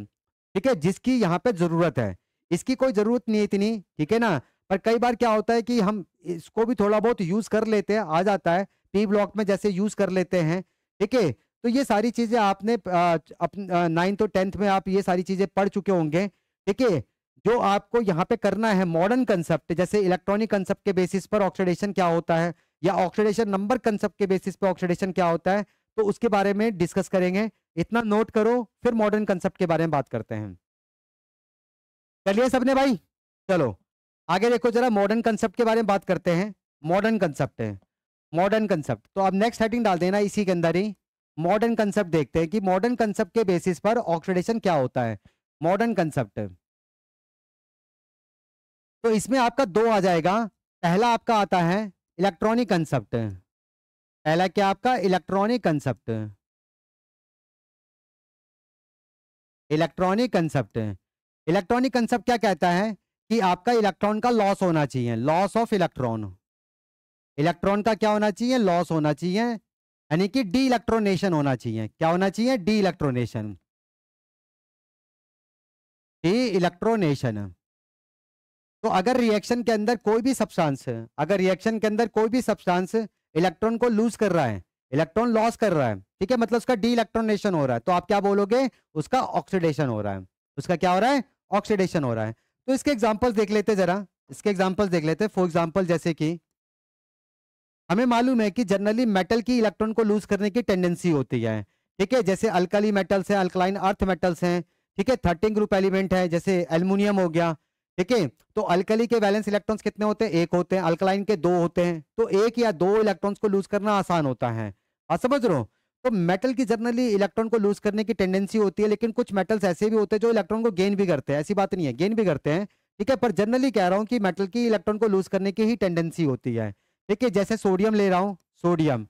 [SPEAKER 1] ठीक है, जिसकी यहाँ पे जरूरत है, इसकी कोई जरूरत नहीं है इतनी। ठीक है ना, पर कई बार क्या होता है कि हम इसको भी थोड़ा बहुत यूज कर लेते हैं, आ जाता है पी ब्लॉक में जैसे यूज कर लेते हैं। ठीक है, तो ये सारी चीजें आपने 9th और 10th में आप ये सारी चीजें पढ़ चुके होंगे। ठीक है, जो आपको यहाँ पे करना है मॉडर्न कंसेप्ट, जैसे इलेक्ट्रॉनिक कंसेप्ट के बेसिस पर ऑक्सीडेशन क्या होता है या ऑक्सीडेशन नंबर कंसेप्ट के बेसिस पर ऑक्सीडेशन क्या होता है, तो उसके बारे में डिस्कस करेंगे। इतना नोट करो, फिर मॉडर्न कंसेप्ट के बारे में बात करते हैं। चलिए सबने भाई, चलो आगे देखो जरा, मॉडर्न कंसेप्ट के बारे में बात करते हैं। मॉडर्न कंसेप्ट है, मॉडर्न कंसेप्ट, तो अब नेक्स्ट हेडिंग डाल देना इसी के अंदर ही, मॉडर्न कंसेप्ट देखते हैं कि मॉडर्न कंसेप्ट के बेसिस पर ऑक्सीडेशन क्या होता है। मॉडर्न कंसेप्ट, तो इसमें आपका 2 आ जाएगा। पहला आपका आता है इलेक्ट्रॉनिक कंसेप्ट, पहला क्या आपका, electronic concept, electronic concept. Electronic concept क्या कहता है कि आपका इलेक्ट्रॉन का लॉस होना चाहिए, लॉस ऑफ इलेक्ट्रॉन, इलेक्ट्रॉन का क्या होना चाहिए, लॉस होना चाहिए, यानी कि डी इलेक्ट्रोनेशन होना चाहिए। क्या होना चाहिए, डी इलेक्ट्रोनेशन, डी इलेक्ट्रोनेशन। तो अगर रिएक्शन के अंदर कोई भी सब्सटेंस, अगर रिएक्शन के अंदर कोई भी सब्सटेंस इलेक्ट्रॉन को लूज कर रहा है, इलेक्ट्रॉन लॉस कर रहा है, ठीक है, मतलब उसका डी इलेक्ट्रोनेशन हो रहा है, तो आप क्या बोलोगे, उसका ऑक्सीडेशन हो रहा है, उसका क्या हो रहा है, ऑक्सीडेशन हो रहा है। तो इसके एग्जांपल्स देख लेते जरा, इसके एग्जांपल्स देख लेते। फॉर एग्जांपल जैसे कि हमें मालूम है कि जनरली मेटल की इलेक्ट्रॉन को लूज करने की टेंडेंसी होती है। ठीक है, जैसे अल्कली मेटल्स हैं, अल्कलाइन अर्थ मेटल्स हैं, ठीक है, 13 ग्रुप एलिमेंट है, जैसे एल्युमिनियम हो गया। ठीक है, तो अल्कली के वैलेंस इलेक्ट्रॉन्स कितने होते हैं? एक होते हैं। अल्कलाइन के दो होते हैं। तो एक या दो इलेक्ट्रॉन्स को लूज करना आसान होता है। आप समझ रहे हो? तो मेटल की जनरली इलेक्ट्रॉन को लूज करने की टेंडेंसी होती है, लेकिन कुछ मेटल्स ऐसे भी होते हैं जो इलेक्ट्रॉन को गेन भी करते हैं, ऐसी बात नहीं है, गेन भी करते हैं। ठीक है, पर जनरली कह रहा हूं कि मेटल की इलेक्ट्रॉन को लूज करने की ही टेंडेंसी होती है। ठीक है, जैसे सोडियम ले रहा हूं, sodium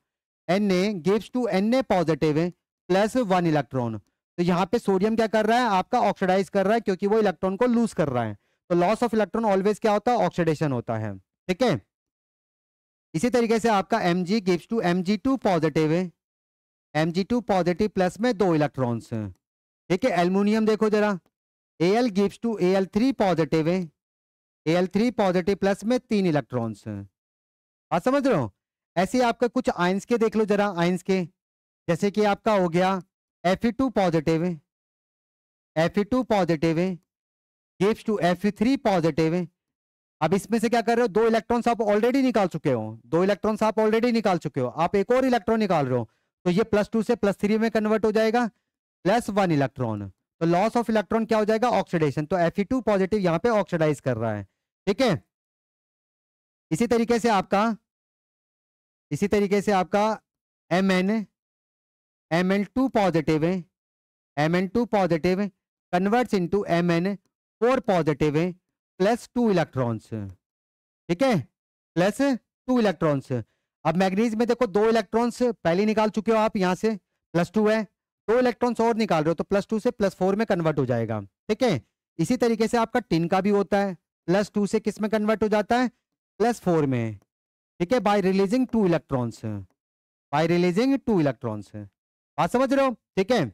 [SPEAKER 1] Na gives to Na positive plus 1 electron. तो यहाँ पे सोडियम क्या कर रहा है? आपका ऑक्सीडाइज कर रहा है, क्योंकि वो इलेक्ट्रॉन को लूज कर रहा है। तो लॉस ऑफ इलेक्ट्रॉन ऑलवेज क्या होता है? ऑक्सीडेशन होता है। ठीक है, इसी तरीके से आपका Mg gives to Mg2 positive Mg2 positive plus में 2 इलेक्ट्रॉन्स। ठीक है, एल्युमिनियम देखो जरा, Al gives to Al3 positive Al3 positive plus में 3 इलेक्ट्रॉन्स। आप समझ रहे हो? ऐसे आपका कुछ आयंस के देख लो जरा, आयंस के, जैसे कि आपका हो गया Fe2 positive Fe2 positive gives to Fe3 positive. अब इसमें से क्या कर रहे हो? दो इलेक्ट्रॉन्स आप ऑलरेडी निकाल चुके हो, दो इलेक्ट्रॉन्स आप ऑलरेडी निकाल चुके हो, आप एक और इलेक्ट्रॉन निकाल रहे हो। तो ये +2 से +3 में कन्वर्ट हो जाएगा, +1 इलेक्ट्रॉन। तो लॉस ऑफ इलेक्ट्रॉन क्या हो जाएगा? ऑक्सीडेशन। तो Fe2 पॉजिटिव यहाँ पे ऑक्सीडाइज कर रहा है। ठीक है, इसी तरीके से आपका Mn2 positive Mn2 positive converts into Mn4 positive +2 electrons. ठीक है, +2 इलेक्ट्रॉन्स। अब मैग्नीज में देखो, दो इलेक्ट्रॉन्स पहले निकाल चुके हो आप, यहाँ से +2 है, दो इलेक्ट्रॉन्स और निकाल रहे हो, तो +2 से +4 में कन्वर्ट हो जाएगा। ठीक है, इसी तरीके से आपका टिन का भी होता है, +2 से किस में कन्वर्ट हो जाता है? +4 में। ठीक है, bye releasing 2 electrons, bye releasing 2 electrons. बात समझ रहे हो? ठीक है,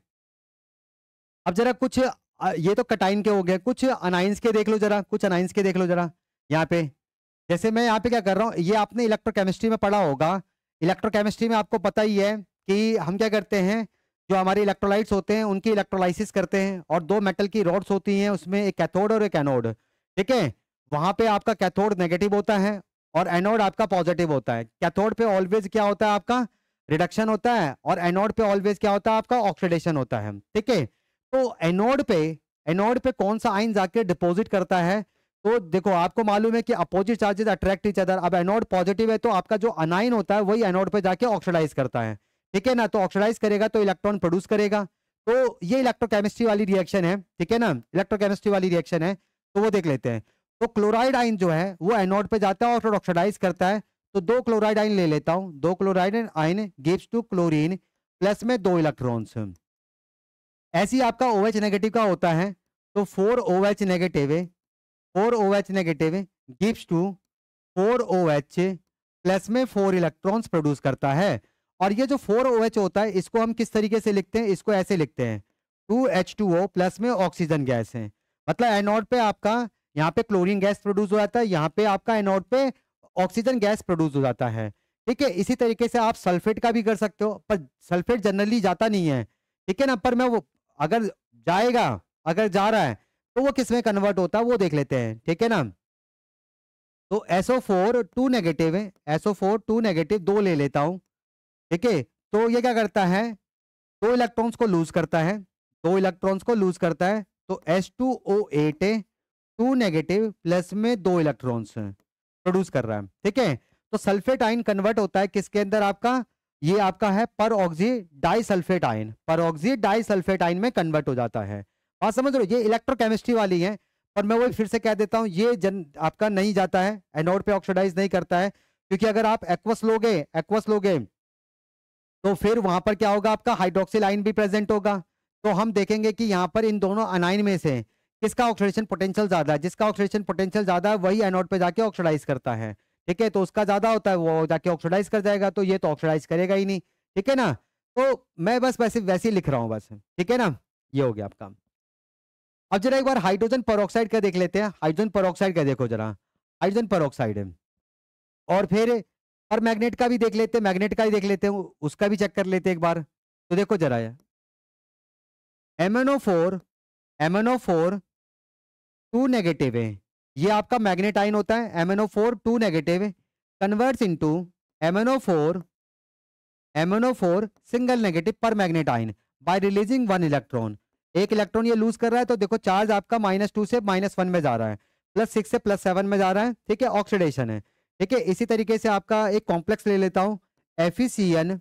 [SPEAKER 1] अब जरा कुछ ये तो कटाइन के हो गए, कुछ अनाइंस के देख लो जरा, कुछ अनाइंस के देख लो जरा। यहाँ पे जैसे मैं यहाँ पे क्या कर रहा हूँ, ये आपने इलेक्ट्रोकेमिस्ट्री में पढ़ा होगा। इलेक्ट्रोकेमिस्ट्री में आपको पता ही है कि हम क्या करते हैं, जो हमारे इलेक्ट्रोलाइट्स होते हैं उनकी इलेक्ट्रोलाइसिस करते हैं, और दो मेटल की रॉड्स होती हैं, उसमें एक कैथोड और एक एनोड। ठीक है, वहां पे आपका कैथोड नेगेटिव होता है और एनोड आपका पॉजिटिव होता है। कैथोड पे ऑलवेज क्या होता है? आपका रिडक्शन होता है, और एनोड पे ऑलवेज क्या होता है? आपका ऑक्सीडेशन होता है। ठीक है, तो एनोड पे कौन सा आयन जाके डिपॉजिट करता है? तो देखो, आपको मालूम है कि opposite charges attract each other. अब एनोड पॉजिटिव है, तो आपका जो अनाइन होता है वही एनोड पे जाके ऑक्सीडाइज करता है। ठीक है ना, तो ऑक्सीडाइज करेगा तो इलेक्ट्रॉन प्रोड्यूस करेगा। तो ये इलेक्ट्रोकेमिस्ट्री वाली रिएक्शन है। ठीक है ना, इलेक्ट्रोकेमिस्ट्री वाली रिएक्शन है, तो वो देख लेते हैं। तो क्लोराइड आयन जो है वो एनोड पे जाता है और फिर ऑक्सीडाइज करता है। तो दो क्लोराइड आयन ले लेता हूं, दो chloride ion gives to chlorine plus में 2 इलेक्ट्रॉन्स। ऐसी आपका OH नेगेटिव का होता है, तो 4OH negative 4OH negative gives to 4OH plus में 4 इलेक्ट्रॉन्स प्रोड्यूस करता है। और ये जो 4OH होता है, इसको हम किस तरीके से लिखते हैं? इसको ऐसे लिखते हैं, 2H2O प्लस में ऑक्सीजन गैस है। मतलब एनोड पे आपका यहाँ पे क्लोरीन गैस प्रोड्यूस हो जाता है, यहाँ पे आपका एनोड पे ऑक्सीजन गैस प्रोड्यूस हो जाता है। ठीक है, इसी तरीके से आप सल्फेट का भी कर सकते हो, पर सल्फेट जनरली जाता नहीं है। ठीक है ना, पर मैं वो अगर जाएगा, अगर जा रहा है, तो वो किस में कन्वर्ट होता है वो देख लेते हैं। ठीक है ना, तो SO4 2 नेगेटिव है, SO4 2 नेगेटिव 2 ले लेता हूं। ठीक है, तो ये क्या करता है? दो इलेक्ट्रॉन्स को लूज करता है, दो इलेक्ट्रॉन्स को लूज करता है। तो H2O8 2 नेगेटिव प्लस में 2 इलेक्ट्रॉन्स प्रोड्यूस कर रहा है। ठीक है, तो सल्फेट आयन कन्वर्ट होता है किसके अंदर? आपका ये आपका है पर ऑक्सी डाइसल्फेट आयन, पर ऑक्सी डाइसल्फेट आयन में कन्वर्ट हो जाता है। बात समझ रहे हो? ये इलेक्ट्रोकेमिस्ट्री वाली है, पर मैं वही फिर से कह देता हूँ, ये आपका नहीं जाता है, एनोड पे ऑक्सीडाइज नहीं करता है। क्योंकि अगर आप एक्वस लोगे तो फिर वहां पर क्या होगा? आपका हाइड्रोक्सिल आयन भी प्रेजेंट होगा। तो हम देखेंगे कि यहाँ पर इन दोनों अनाइन में से किसका ऑक्सीडेशन पोटेंशियल ज्यादा है? जिसका ऑक्सीडेशन पोटेंशियल ज्यादा है वही एनोड पे जाके ऑक्सीडाइज करता है। ठीक है, तो उसका ज्यादा होता है, वो जाके ऑक्सीडाइज कर जाएगा, तो ये तो ऑक्सीडाइज करेगा ही नहीं। ठीक है ना, तो मैं बस वैसे वैसे ही लिख रहा हूँ बस। ठीक है ना, ये हो गया आपका। अब जरा एक बार हाइड्रोजन पेरोक्साइड का देख लेते हैं। हाइड्रोजन पेरोक्साइड का देखो जरा, हाइड्रोजन पेरोक्साइड है। और फिर पर मैग्नेट का भी देख लेते हैं, मैग्नेट का भी देख लेते हैं, उसका भी चेक कर लेते हैं एक बार। तो देखो जरा, MnO4 2 नेगेटिव है, ये आपका मैग्नेट आयन होता है। MnO4 2 negative converts into MnO4 single negative permanganate ion by releasing 1 electron. एक इलेक्ट्रॉन ये लूज कर रहा है, तो देखो चार्ज आपका -2 से -1 में जा रहा है, +6 से +7 में जा रहा है, ठीक है, ऑक्सीडेशन है। ठीक है, इसी तरीके से आपका एक कॉम्प्लेक्स ले लेता हूं, FeCN,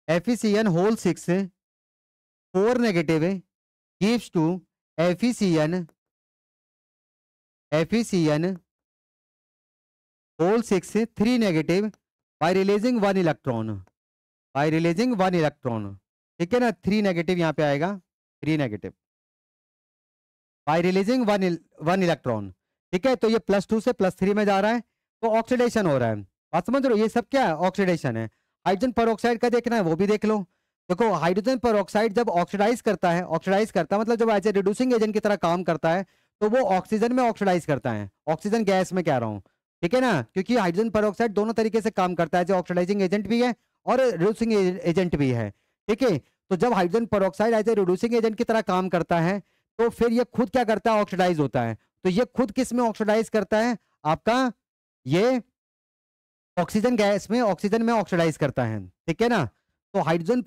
[SPEAKER 1] FeCN whole 6 4 negative gives to FeCN, FeCN whole 6 3 negative by releasing 1 electron, by releasing 1 electron. ठीक है ना, 3 नेगेटिव यहाँ पे आएगा, 3 नेगेटिव बाय रिलीजिंग 1 इलेक्ट्रॉन। ठीक है, तो ये +2 से +3 में जा रहा है, तो ऑक्सीडेशन हो रहा है। बात समझ रहे हो, ये सब क्या है, ऑक्सीडेशन है। हाइड्रोजन पेरोक्साइड का देखना है, वो भी देख लो। देखो हाइड्रोजन पेरोक्साइड जब ऑक्सीडाइज करता है, ऑक्सीडाइज करता है मतलब जब एज ए रिड्यूसिंग एजेंट की तरह काम करता है, तो वो ऑक्सीजन में ऑक्सीडाइज करता है, ऑक्सीजन गैस में कह रहा हूँ। ठीक है ना, क्योंकि हाइड्रोजन पेरोक्साइड दोनों तरीके से काम करता है, जो ऑक्सीडाइजिंग एजेंट भी है और रिड्यूसिंग एजेंट भी है। ठीक है, तो जब hydrogen peroxide as a reducing agent की तरह काम करता है, तो फिर ये खुद क्या करता है, ऑक्सीडाइज होता है। तो ये खुद किस में ऑक्सीडाइज करता है, आपका ये ऑक्सीजन गैस में, ऑक्सीजन में ऑक्सीडाइज करता है। ठीक है ना, तो hydrogen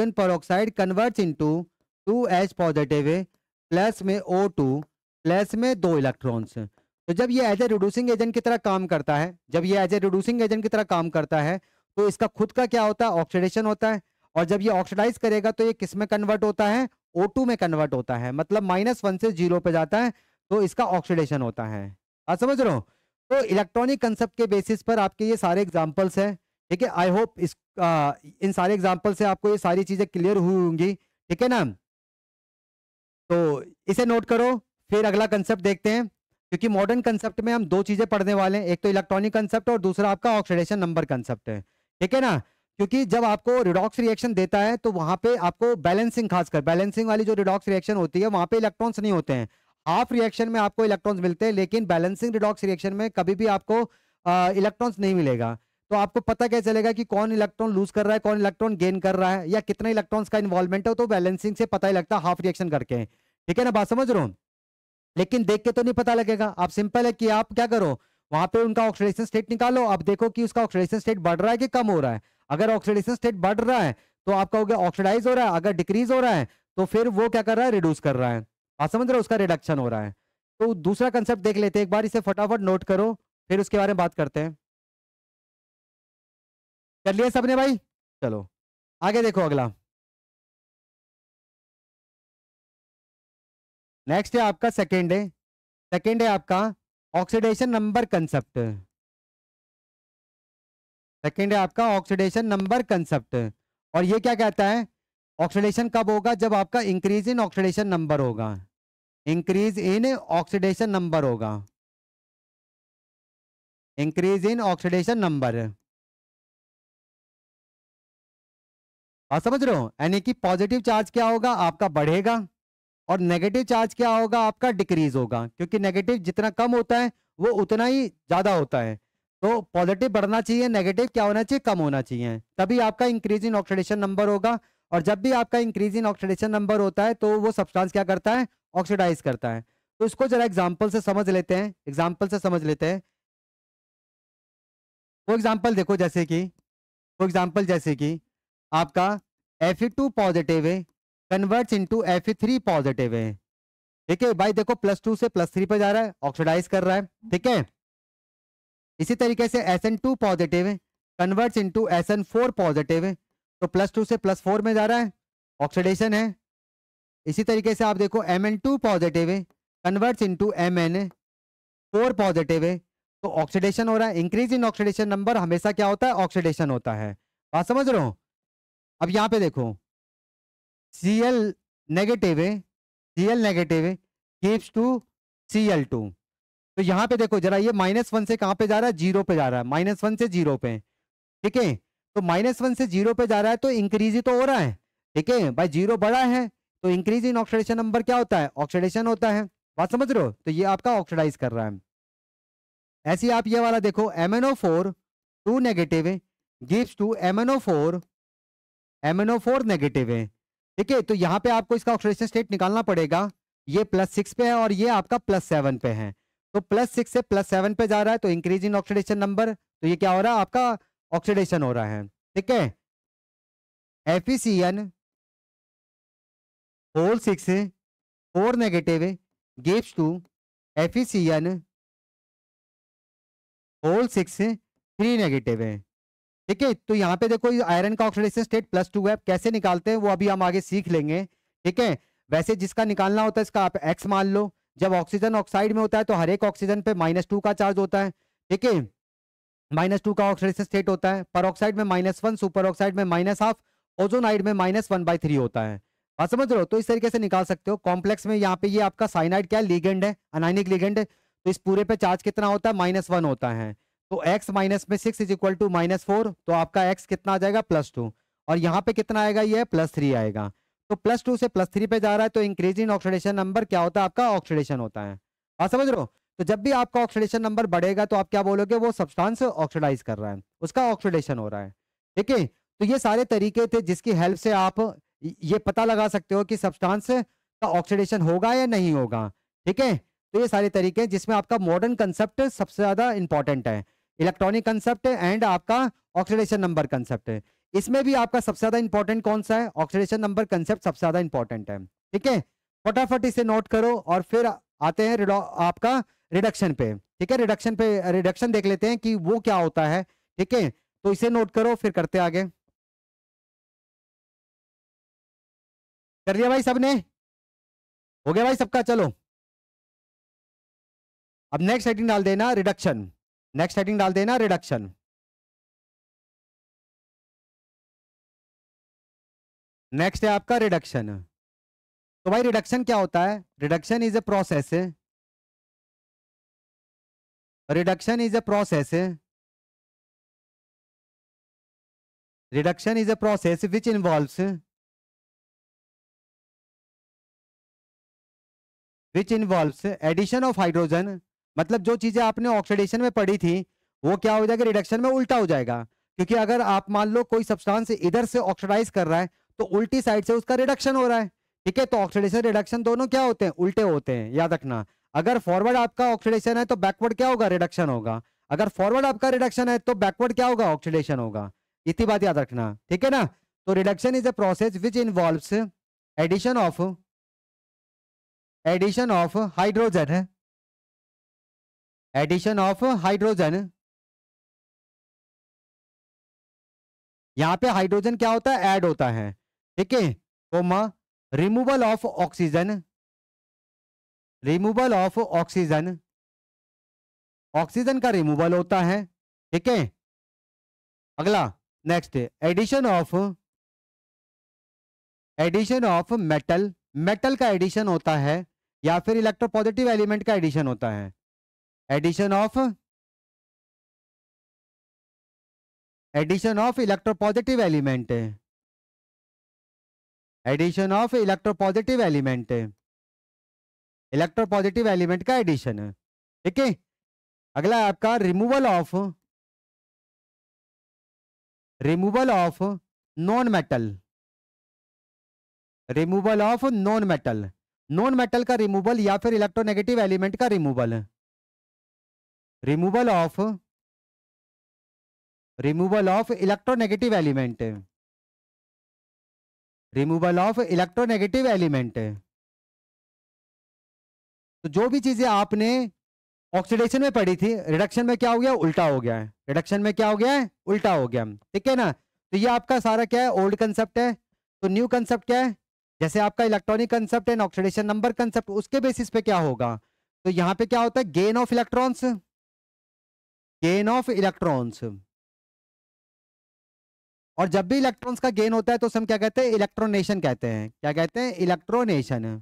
[SPEAKER 1] peroxide converts into 2H positive plus में O2 प्लस में 2 इलेक्ट्रॉन्स। तो जब ये एज ए रिड्यूसिंग एजेंट की तरह काम करता है, जब ये एज ए रिड्यूसिंग एजेंट की तरह काम करता है, तो इसका खुद का क्या होता है, ऑक्सीडेशन होता है। और जब ये ऑक्सीडाइज करेगा तो ये किस में कन्वर्ट होता है, O2 में कन्वर्ट होता है, मतलब -1 से 0 पे जाता है, तो इसका ऑक्सीडेशन होता है। आप समझ रहे हो, तो इलेक्ट्रॉनिक कंसेप्ट के बेसिस पर आपके ये सारे एग्जांपल्स हैं। ठीक है, आई होप इन सारे एग्जांपल से आपको ये सारी चीजें क्लियर हुई होंगी। ठीक है ना, तो इसे नोट करो, फिर अगला कंसेप्ट देखते हैं, क्योंकि मॉडर्न कंसेप्ट में हम दो चीजें पढ़ने वाले हैं, एक तो इलेक्ट्रॉनिक कंसेप्ट और दूसरा आपका ऑक्सीडेशन नंबर कंसेप्ट है। ठीक है ना, क्योंकि जब आपको रिडॉक्स रिएक्शन देता है, तो वहां पे आपको बैलेंसिंग, खासकर बैलेंसिंग वाली जो रिडॉक्स रिएक्शन होती है, वहां पे इलेक्ट्रॉन्स नहीं होते हैं। हाफ रिएक्शन में आपको इलेक्ट्रॉन्स मिलते हैं, लेकिन बैलेंसिंग रिडॉक्स रिएक्शन में कभी भी आपको इलेक्ट्रॉन्स नहीं मिलेगा। तो आपको पता कैसे चलेगा कि कौन इलेक्ट्रॉन लूज कर रहा है, कौन इलेक्ट्रॉन गेन कर रहा है, या कितने इलेक्ट्रॉन्स का इन्वॉल्वमेंट है, तो बैलेंसिंग से पता ही लगता है, हाफ रिएक्शन करके। ठीक है ना, बात समझ रहे हो, लेकिन देख के तो नहीं पता लगेगा। आप सिंपल है कि आप क्या करो, वहां पे उनका ऑक्सीडेशन स्टेट निकालो, आप देखो कि उसका ऑक्सीडेशन स्टेट बढ़ रहा है कि कम हो रहा है। अगर ऑक्सीडेशन स्टेट बढ़ रहा है तो आपका हो गया ऑक्सीडाइज हो रहा है, अगर डिक्रीज हो रहा है तो फिर वो क्या कर रहा है, रिड्यूस कर रहा है। आप समझ रहे हो, उसका रिडक्शन हो रहा है। तो दूसरा कंसेप्ट देख लेते हैं एक बार, इसे फटाफट नोट करो, फिर उसके बारे में बात करते हैं। कर लिया सबने भाई, चलो आगे देखो अगला। नेक्स्ट है आपका सेकेंड है आपका ऑक्सीडेशन नंबर कंसेप्ट। सेकेंड है आपका ऑक्सीडेशन नंबर कंसेप्ट, और ये क्या कहता है, ऑक्सीडेशन कब होगा, जब आपका इंक्रीज इन ऑक्सीडेशन नंबर होगा, इंक्रीज इन ऑक्सीडेशन नंबर होगा, इंक्रीज इन ऑक्सीडेशन नंबर। आप समझ रहे हो, यानी कि पॉजिटिव चार्ज क्या होगा, आपका बढ़ेगा, और नेगेटिव चार्ज क्या होगा, आपका डिक्रीज होगा, क्योंकि नेगेटिव जितना कम होता है वो उतना ही ज्यादा होता है। तो पॉजिटिव बढ़ना चाहिए, नेगेटिव क्या होना चाहिए, कम होना चाहिए, तभी आपका इंक्रीज इन ऑक्सीडेशन नंबर होगा। और जब भी आपका इंक्रीज इन ऑक्सीडेशन नंबर होता है, तो वो सब्सटेंस क्या करता है, ऑक्सीडाइज करता है। तो इसको जरा एग्जाम्पल से समझ लेते हैं, एग्जाम्पल से समझ लेते हैं। वो एग्जाम्पल देखो, जैसे कि वो एग्जाम्पल जैसे कि आपका Fe2 पॉजिटिव है कन्वर्ट्स इनटू Fe3 पॉजिटिव है। ठीक है भाई, देखो +2 से +3 पे जा रहा है, ऑक्सीडाइज कर रहा है। ठीक है, इसी तरीके से Sn2 पॉजिटिव है कन्वर्ट्स इनटू Sn4 पॉजिटिव है, तो +2 से +4 में जा रहा है, ऑक्सीडेशन है। इसी तरीके से आप देखो Mn2 पॉजिटिव है कन्वर्ट्स इनटू Mn4 पॉजिटिव है, तो ऑक्सीडेशन हो रहा है। इंक्रीज इन ऑक्सीडेशन नंबर हमेशा क्या होता है, ऑक्सीडेशन होता है। बात समझ रहे हो, अब यहाँ पे देखो Cl नेगेटिव है, Cl नेगेटिव है गिव्स टू Cl2। तो यहाँ पे देखो जरा, ये -1 से कहाँ पे जा रहा है, 0 पे जा रहा है, -1 से 0 पे। ठीक है, तो -1 से 0 पे जा रहा है, तो इंक्रीज ही तो हो रहा है। ठीक है भाई, 0 बड़ा है तो इंक्रीज इन ऑक्सीडेशन नंबर क्या होता है, ऑक्सीडेशन होता है। बात समझ रहे हो, तो ये आपका ऑक्सीडाइज कर रहा है। ऐसे ही आप ये वाला देखो MnO4 2 नेगेटिव है गिव्स टू MnO4 नेगेटिव है। ठीक है, तो यहाँ पे आपको इसका ऑक्सीडेशन स्टेट निकालना पड़ेगा। ये +6 पे है और ये आपका +7 पे है, तो +6 से +7 पे जा रहा है, तो इंक्रीज इन ऑक्सीडेशन नंबर, तो ये क्या हो रहा है, आपका ऑक्सीडेशन हो रहा है। ठीक है, FeCN whole 6 4 negative gives to FeCN whole 6 3 negative है। ठीक है, तो यहाँ पे देखो आयरन का ऑक्सीडेशन स्टेट +2 है, कैसे निकालते हैं वो अभी हम आगे सीख लेंगे। ठीक है, वैसे जिसका निकालना होता है इसका आप x मान लो। जब ऑक्सीजन ऑक्साइड में होता है तो हर एक ऑक्सीजन पे -2 का चार्ज होता है। ठीक है, -2 का ऑक्सीडेशन स्टेट होता है, पर ऑक्साइड में -1, सुपर ऑक्साइड में -1/2, ओजोनाइड में -1/3 होता है। बात समझ रहे हो? तो इस तरीके से निकाल सकते हो। कॉम्प्लेक्स में यहाँ पे ये आपका साइनाइड क्या है, लिगेंड है, अनायनिक लिगेंड है, तो इस पूरे पे चार्ज कितना होता है, -1 होता है। तो x माइनस में 6 इज इक्वल टू -4, तो आपका x कितना आ जाएगा, +2, और यहाँ पे कितना आएगा, ये +3 आएगा। तो +2 से +3 पे जा रहा है, तो इंक्रीज इन ऑक्सीडेशन नंबर क्या होता है, आपका ऑक्सीडेशन होता है। बात समझ रहे हो? तो जब भी आपका ऑक्सीडेशन नंबर बढ़ेगा तो आप क्या बोलोगे, वो सब्सटेंस ऑक्सीडाइज कर रहा है, उसका ऑक्सीडेशन हो रहा है। ठीक है, तो ये सारे तरीके थे जिसकी हेल्प से आप ये पता लगा सकते हो कि सब्सटेंस का ऑक्सीडेशन होगा या नहीं होगा। ठीक है, तो ये सारे तरीके हैं जिसमें आपका मॉडर्न कंसेप्ट सबसे ज्यादा इंपॉर्टेंट है, इलेक्ट्रॉनिक कंसेप्ट एंड आपका ऑक्सीडेशन नंबर कंसेप्ट है। इसमें भी आपका सबसे ज्यादा इंपॉर्टेंट कौन सा है, ऑक्सीडेशन नंबर कंसेप्ट सबसे ज्यादा इंपॉर्टेंट है। ठीक है, फटाफट इसे नोट करो और फिर आते हैं आपका रिडक्शन पे। ठीक है, रिडक्शन पे रिडक्शन देख लेते हैं कि वो क्या होता है। ठीक है, तो इसे नोट करो फिर करते आगे। कर लिया भाई सबने? हो गया भाई सबका? चलो अब नेक्स्ट हेडिंग डाल देना रिडक्शन, नेक्स्ट हेडिंग डाल देना रिडक्शन। नेक्स्ट है आपका रिडक्शन। तो भाई रिडक्शन क्या होता है, reduction is a process, reduction is a process, reduction is a process which involves addition of hydrogen. मतलब जो चीजें आपने ऑक्सीडेशन में पढ़ी थी वो क्या हो जाएगा, रिडक्शन में उल्टा हो जाएगा। क्योंकि अगर आप मान लो कोई सब्सटेंस इधर से ऑक्सीडाइज कर रहा है तो उल्टी साइड से उसका रिडक्शन हो रहा है। ठीक है, तो ऑक्सीडेशन रिडक्शन दोनों क्या होते हैं, उल्टे होते हैं, याद रखना। अगर फॉरवर्ड आपका ऑक्सीडेशन है तो बैकवर्ड क्या होगा, रिडक्शन होगा। अगर फॉरवर्ड आपका रिडक्शन है तो बैकवर्ड क्या होगा, ऑक्सीडेशन होगा। इतनी बात याद रखना, ठीक है ना। तो reduction is a process which involves addition of hydrogen, addition of hydrogen. यहां पे हाइड्रोजन क्या होता है, ऐड होता है। ठीक है, comma removal of oxygen, removal of oxygen, oxygen का रिमूवल होता है। ठीक है, अगला next addition of metal, metal का एडिशन होता है या फिर इलेक्ट्रोपॉजिटिव एलिमेंट का एडिशन होता है। Addition of electropositive element, addition of electropositive element, electropositive element का एडिशन है। ठीक है, अगला है आपका removal of non metal, removal of non metal, non metal का रिमूवल या फिर इलेक्ट्रोनेगेटिव एलिमेंट का removal, removal of electronegative element, removal of electronegative element. तो जो भी चीजें आपने ऑक्सीडेशन में पड़ी थी रिडक्शन में क्या हो गया, उल्टा हो गया है, रिडक्शन में क्या हो गया है, उल्टा हो गया। ठीक है ना, तो ये आपका सारा क्या है, ओल्ड कंसेप्ट है। तो न्यू कंसेप्ट क्या है, जैसे आपका इलेक्ट्रॉनिक कंसेप्ट है, ऑक्सीडेशन नंबर कंसेप्ट, उसके बेसिस पे क्या होगा। तो यहाँ पे क्या होता है, gain of electrons, gain of electrons. और जब भी इलेक्ट्रॉन्स का गेन होता है तो हम क्या कहते हैं, इलेक्ट्रोनेशन कहते हैं। क्या कहते हैं, इलेक्ट्रोनेशन,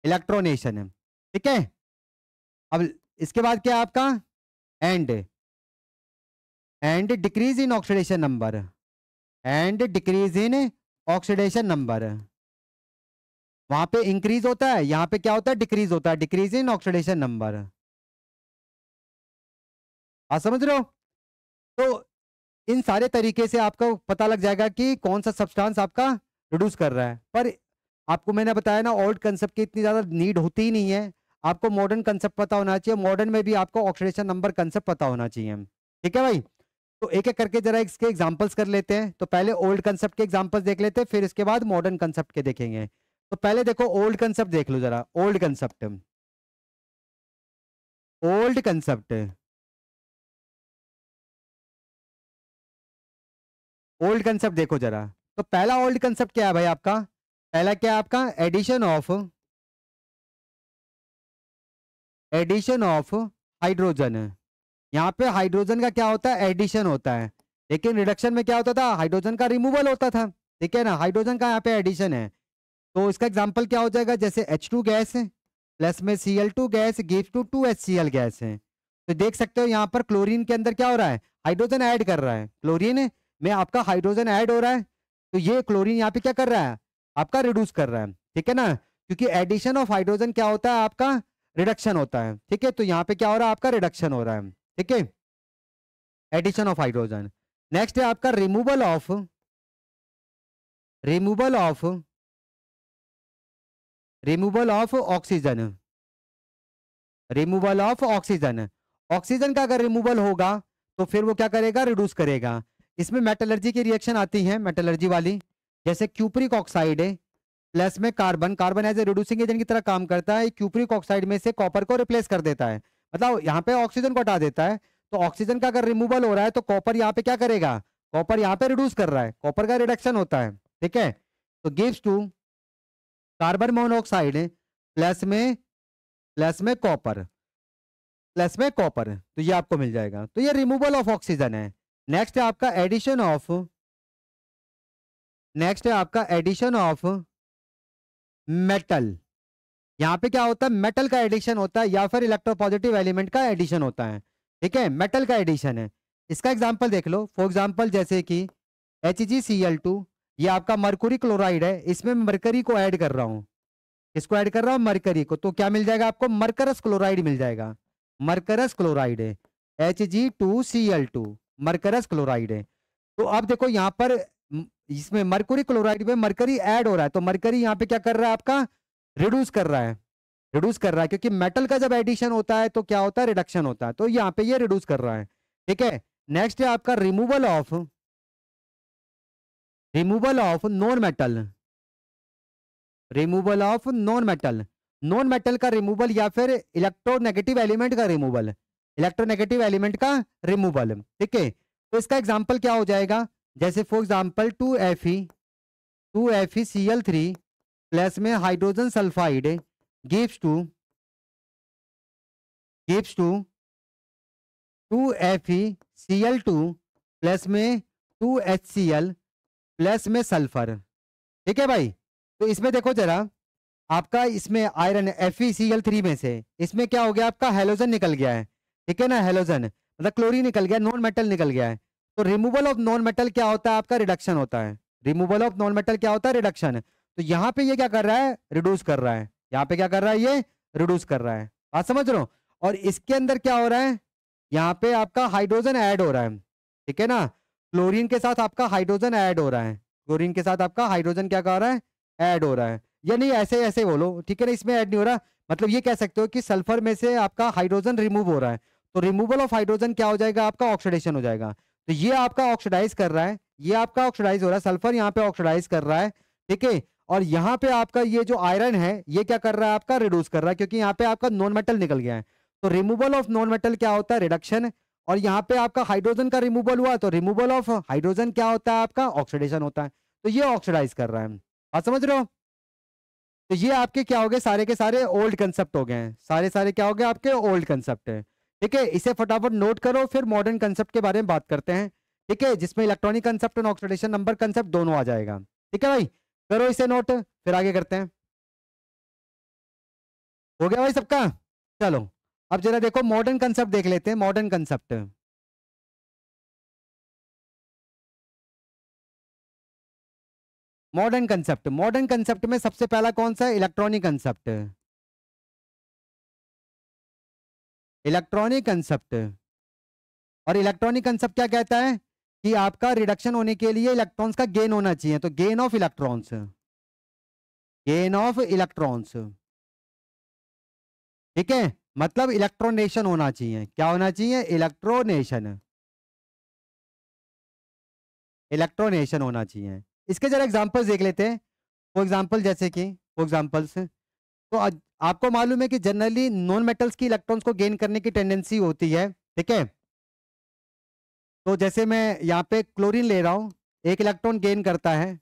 [SPEAKER 1] इलेक्ट्रोनेशन। ठीक है, अब इसके बाद क्या है आपका and decrease in oxidation number, and decrease in oxidation number. वहां पे इंक्रीज होता है, यहां पे क्या होता है, डिक्रीज होता है, डिक्रीज इन ऑक्सीडेशन नंबर। आप समझ रहे हो? तो इन सारे तरीके से आपको पता लग जाएगा कि कौन सा सब्सटेंस आपका रिड्यूस कर रहा है। पर आपको मैंने बताया ना, ओल्ड कंसेप्ट की इतनी ज्यादा नीड होती ही नहीं है, आपको मॉडर्न कंसेप्ट पता होना चाहिए। मॉडर्न में भी आपको ऑक्सीडेशन नंबर कंसेप्ट पता होना चाहिए। ठीक है भाई, तो एक एक करके जरा इसके एग्जांपल्स कर लेते हैं। तो पहले ओल्ड कंसेप्ट के एग्जांपल्स देख लेते हैं, फिर इसके बाद मॉडर्न कंसेप्ट के देखेंगे। तो पहले देखो ओल्ड कंसेप्ट देख लो जरा। Old concept, old concept, old concept देखो जरा। तो पहला ओल्ड कंसेप्ट क्या है भाई आपका? पहला क्या है आपका? Addition of hydrogen. यहाँ पे हाइड्रोजन का क्या होता है? एडिशन होता है। लेकिन रिडक्शन में क्या होता था? हाइड्रोजन का रिमूवल होता था। ठीक है ना? हाइड्रोजन का यहाँ पे एडिशन है। तो इसका एग्जांपल क्या हो जाएगा? जैसे H2 गैस प्लस में Cl2 gas gives to 2HCl gas है। तो देख सकते हो यहाँ पर क्लोरीन के अंदर क्या हो रहा है? हाइड्रोजन ऐड कर रहा है। क्लोरीन में आपका हाइड्रोजन ऐड हो रहा है, तो ये क्लोरीन यहाँ पे क्या कर रहा है? आपका रिड्यूस कर रहा है। ठीक है ना? क्योंकि एडिशन ऑफ हाइड्रोजन क्या होता है आपका? रिडक्शन होता है। ठीक है, तो यहाँ पे क्या हो रहा है? आपका रिडक्शन हो रहा है। ठीक है, एडिशन ऑफ हाइड्रोजन। नेक्स्ट है आपका removal of removal of oxygen. Removal of oxygen, oxygen का अगर रिमूवल होगा तो फिर वो क्या करेगा? रिड्यूस करेगा। इसमें मेटलर्जी की रिएक्शन आती है, मेटलर्जी वाली। जैसे क्यूप्रिक ऑक्साइड है प्लस में carbon, carbon as a reducing agent की तरह काम करता है। क्यूप्रिक ऑक्साइड में से कॉपर को रिप्लेस कर देता है, मतलब यहाँ पे ऑक्सीजन को हटा देता है। तो ऑक्सीजन का अगर रिमूवल हो रहा है तो कॉपर यहाँ पे क्या करेगा? कॉपर यहाँ पे रिड्यूस कर रहा है, कॉपर का रिडक्शन होता है। ठीक है, तो gives to carbon monoxide plus में कॉपर, प्लस में कॉपर, तो ये आपको मिल जाएगा। तो ये रिमूवल ऑफ ऑक्सीजन है। नेक्स्ट है आपका एडिशन ऑफ मेटल। यहाँ पे क्या होता है? मेटल का एडिशन होता है या फिर इलेक्ट्रोपॉजिटिव एलिमेंट का एडिशन होता है। ठीक है, मेटल का एडिशन है। इसका एग्जांपल देख लो। फॉर एग्जांपल जैसे कि HgCl2, ये आपका मरकुरी क्लोराइड है, इसमें मैं मरकरी को ऐड कर रहा हूँ। इसको ऐड कर रहा हूँ मरकरी को, तो क्या मिल जाएगा आपको? मरकरस क्लोराइड मिल जाएगा। मरकरस क्लोराइड है, Hg2Cl2 मरकरस क्लोराइड है। तो अब देखो यहाँ पर इसमें मरकुरी क्लोराइड में मरकरी ऐड हो रहा है, तो मरकरी यहाँ पे क्या कर रहा है आपका? रिड्यूस कर रहा है, रिड्यूस कर रहा है। क्योंकि मेटल का जब एडिशन होता है तो क्या होता है? रिडक्शन होता है। तो यहाँ पे ये रिड्यूस कर रहा है। ठीक है, नेक्स्ट है आपका removal of non metal. Removal of non metal, non metal का रिमूवल या फिर इलेक्ट्रोनेगेटिव एलिमेंट का रिमूवल, इलेक्ट्रोनेगेटिव एलिमेंट का रिमूवल। ठीक है, तो इसका एग्जांपल क्या हो जाएगा? जैसे फॉर एग्जांपल 2FeCl3 प्लस में hydrogen sulphide gives to 2FeCl2 plus में 2HCl प्लस में सल्फर। ठीक है भाई, तो इसमें देखो जरा, आपका इसमें आयरन FeCl3 में से इसमें क्या हो गया? आपका हेलोजन निकल गया है। ठीक है ना? हेलोजन मतलब क्लोरीन निकल गया, नॉन मेटल निकल गया है। तो रिमूवल ऑफ नॉन मेटल क्या होता है? आपका रिडक्शन होता है। रिमूवल ऑफ नॉन मेटल क्या होता है? रिडक्शन। तो यहाँ पे ये क्या कर रहा है? रिड्यूस कर रहा है। यहाँ पे क्या कर रहा है? ये रिड्यूस कर रहा है। बात समझ रहे हो? और इसके अंदर क्या हो रहा है? यहाँ पे आपका हाइड्रोजन ऐड हो रहा है। ठीक है ना? क्लोरीन के साथ आपका हाइड्रोजन ऐड हो रहा है। क्लोरीन के साथ आपका हाइड्रोजन क्या कर रहा है? ऐड हो रहा है। या नहीं, ऐसे ऐसे बोलो। ठीक है ना? इसमें ऐड नहीं हो रहा, मतलब ये कह सकते हो कि सल्फर में से आपका हाइड्रोजन रिमूव हो रहा है। तो रिमूवल ऑफ हाइड्रोजन क्या हो जाएगा? आपका ऑक्सीडेशन हो जाएगा। तो ये आपका ऑक्सीडाइज कर रहा है, ये आपका ऑक्सीडाइज हो रहा है, सल्फर यहाँ पे ऑक्सीडाइज कर रहा है। ठीक है, और यहाँ पे आपका ये जो आयरन है ये क्या कर रहा है? आपका रिड्यूस कर रहा है, क्योंकि यहाँ पे आपका नॉन मेटल निकल गया है। तो रिमूवल ऑफ नॉन मेटल क्या होता है? रिडक्शन। और यहाँ पे आपका हाइड्रोजन का रिमूवल हुआ, तो रिमूवल ऑफ हाइड्रोजन क्या होता है? आपका ऑक्सीडेशन होता है। तो ये ऑक्सीडाइज कर रहा है। आप समझ रहे हो? तो ये आपके क्या हो गए? सारे के सारे ओल्ड कंसेप्ट हो गए हैं। सारे सारे क्या हो गए? आपके ओल्ड कंसेप्ट है। ठीक है, इसे फटाफट नोट करो, फिर मॉडर्न कंसेप्ट के बारे में बात करते हैं। ठीक है, जिसमें इलेक्ट्रॉनिक कंसेप्ट और ऑक्सीडेशन नंबर कंसेप्ट दोनों आ जाएगा। ठीक है भाई, करो इसे नोट, फिर आगे करते हैं। हो गया भाई सबका? चलो, अब जरा देखो मॉडर्न कंसेप्ट देख लेते हैं। मॉडर्न कंसेप्ट, मॉडर्न कंसेप्ट में सबसे पहला कौन सा है? Electronic concept. इलेक्ट्रॉनिक कंसेप्ट, और इलेक्ट्रॉनिक कंसेप्ट क्या कहता है? कि आपका रिडक्शन होने के लिए इलेक्ट्रॉन्स का गेन होना चाहिए। तो gain of electrons, gain of electrons. ठीक है, मतलब इलेक्ट्रोनेशन होना चाहिए। क्या होना चाहिए? इलेक्ट्रोनेशन। इलेक्ट्रोनेशन होना चाहिए। इसके जरा एग्जांपल्स देख लेते हैं। फॉर एग्जांपल जैसे कि फॉर एग्जांपल्स तो आपको मालूम है कि जनरली नॉन मेटल्स की इलेक्ट्रॉन्स को गेन करने की टेंडेंसी होती है, ठीक है। तो जैसे मैं यहाँ पे क्लोरीन ले रहा हूँ, एक इलेक्ट्रॉन गेन करता है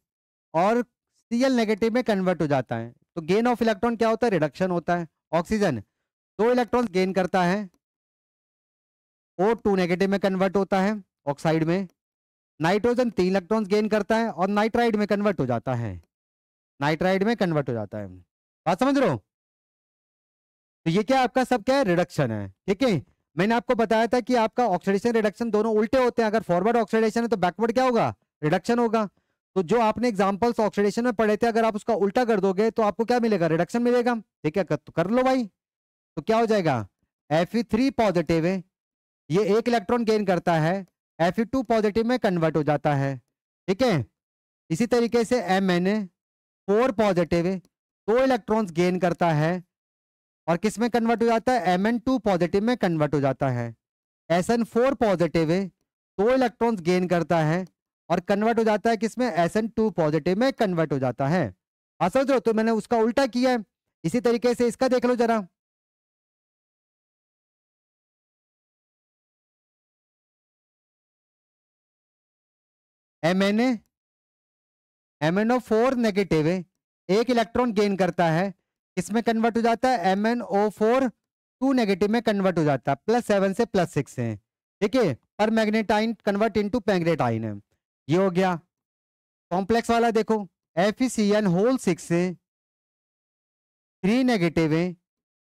[SPEAKER 1] और Cl नेगेटिव में कन्वर्ट हो जाता है। तो गेन ऑफ इलेक्ट्रॉन क्या होता है? रिडक्शन होता है। ऑक्सीजन 2 इलेक्ट्रॉन गेन करता है, O2 नेगेटिव में कन्वर्ट होता है ऑक्साइड में। नाइट्रोजन 3 इलेक्ट्रॉन्स गेन करता है और नाइट्राइड में कन्वर्ट हो जाता है। नाइट्राइड में कन्वर्ट हो जाता है। बात समझ रहे हो? तो ये क्या आपका सब क्या है? रिडक्शन है, ठीक है। मैंने आपको बताया था कि आपका ऑक्सीडेशन रिडक्शन दोनों उल्टे होते हैं। अगर फॉरवर्ड ऑक्सीडेशन है तो बैकवर्ड क्या होगा? रिडक्शन होगा। तो जो आपने एग्जांपल्स ऑक्सीडेशन में पढ़े थे, अगर आप उसका उल्टा कर दोगे तो आपको क्या मिलेगा? रिडक्शन मिलेगा, ठीक है। तो कर लो भाई। तो क्या हो जाएगा? Fe3 पॉजिटिव है, ये एक इलेक्ट्रॉन गेन करता है, Fe2 पॉजिटिव में कन्वर्ट हो जाता है, ठीक है। इसी तरीके से Mn4 पॉजिटिव है, 2 इलेक्ट्रॉन्स गेन करता है और किस में कन्वर्ट हो जाता है? Mn2 पॉजिटिव में कन्वर्ट हो जाता है। Sn4 पॉजिटिव है, 2 इलेक्ट्रॉन्स गेन करता है और कन्वर्ट हो जाता है किसमें? Sn2 पॉजिटिव में कन्वर्ट हो जाता है। हाँ समझ लो, तो मैंने उसका उल्टा किया है। इसी तरीके से इसका देख लो जरा। MnO4 नेगेटिव है, एक इलेक्ट्रॉन गेन करता है, किसमें कन्वर्ट हो जाता है? MnO4 2 नेगेटिव में कन्वर्ट हो जाता है। +7 से +6 है, ठीक है। पर मैग्नेटाइन कन्वर्ट इनटू मैग्नेटाइन है। ये हो गया। कॉम्प्लेक्स वाला देखो, FeCN6 है, 3 नेगेटिव है,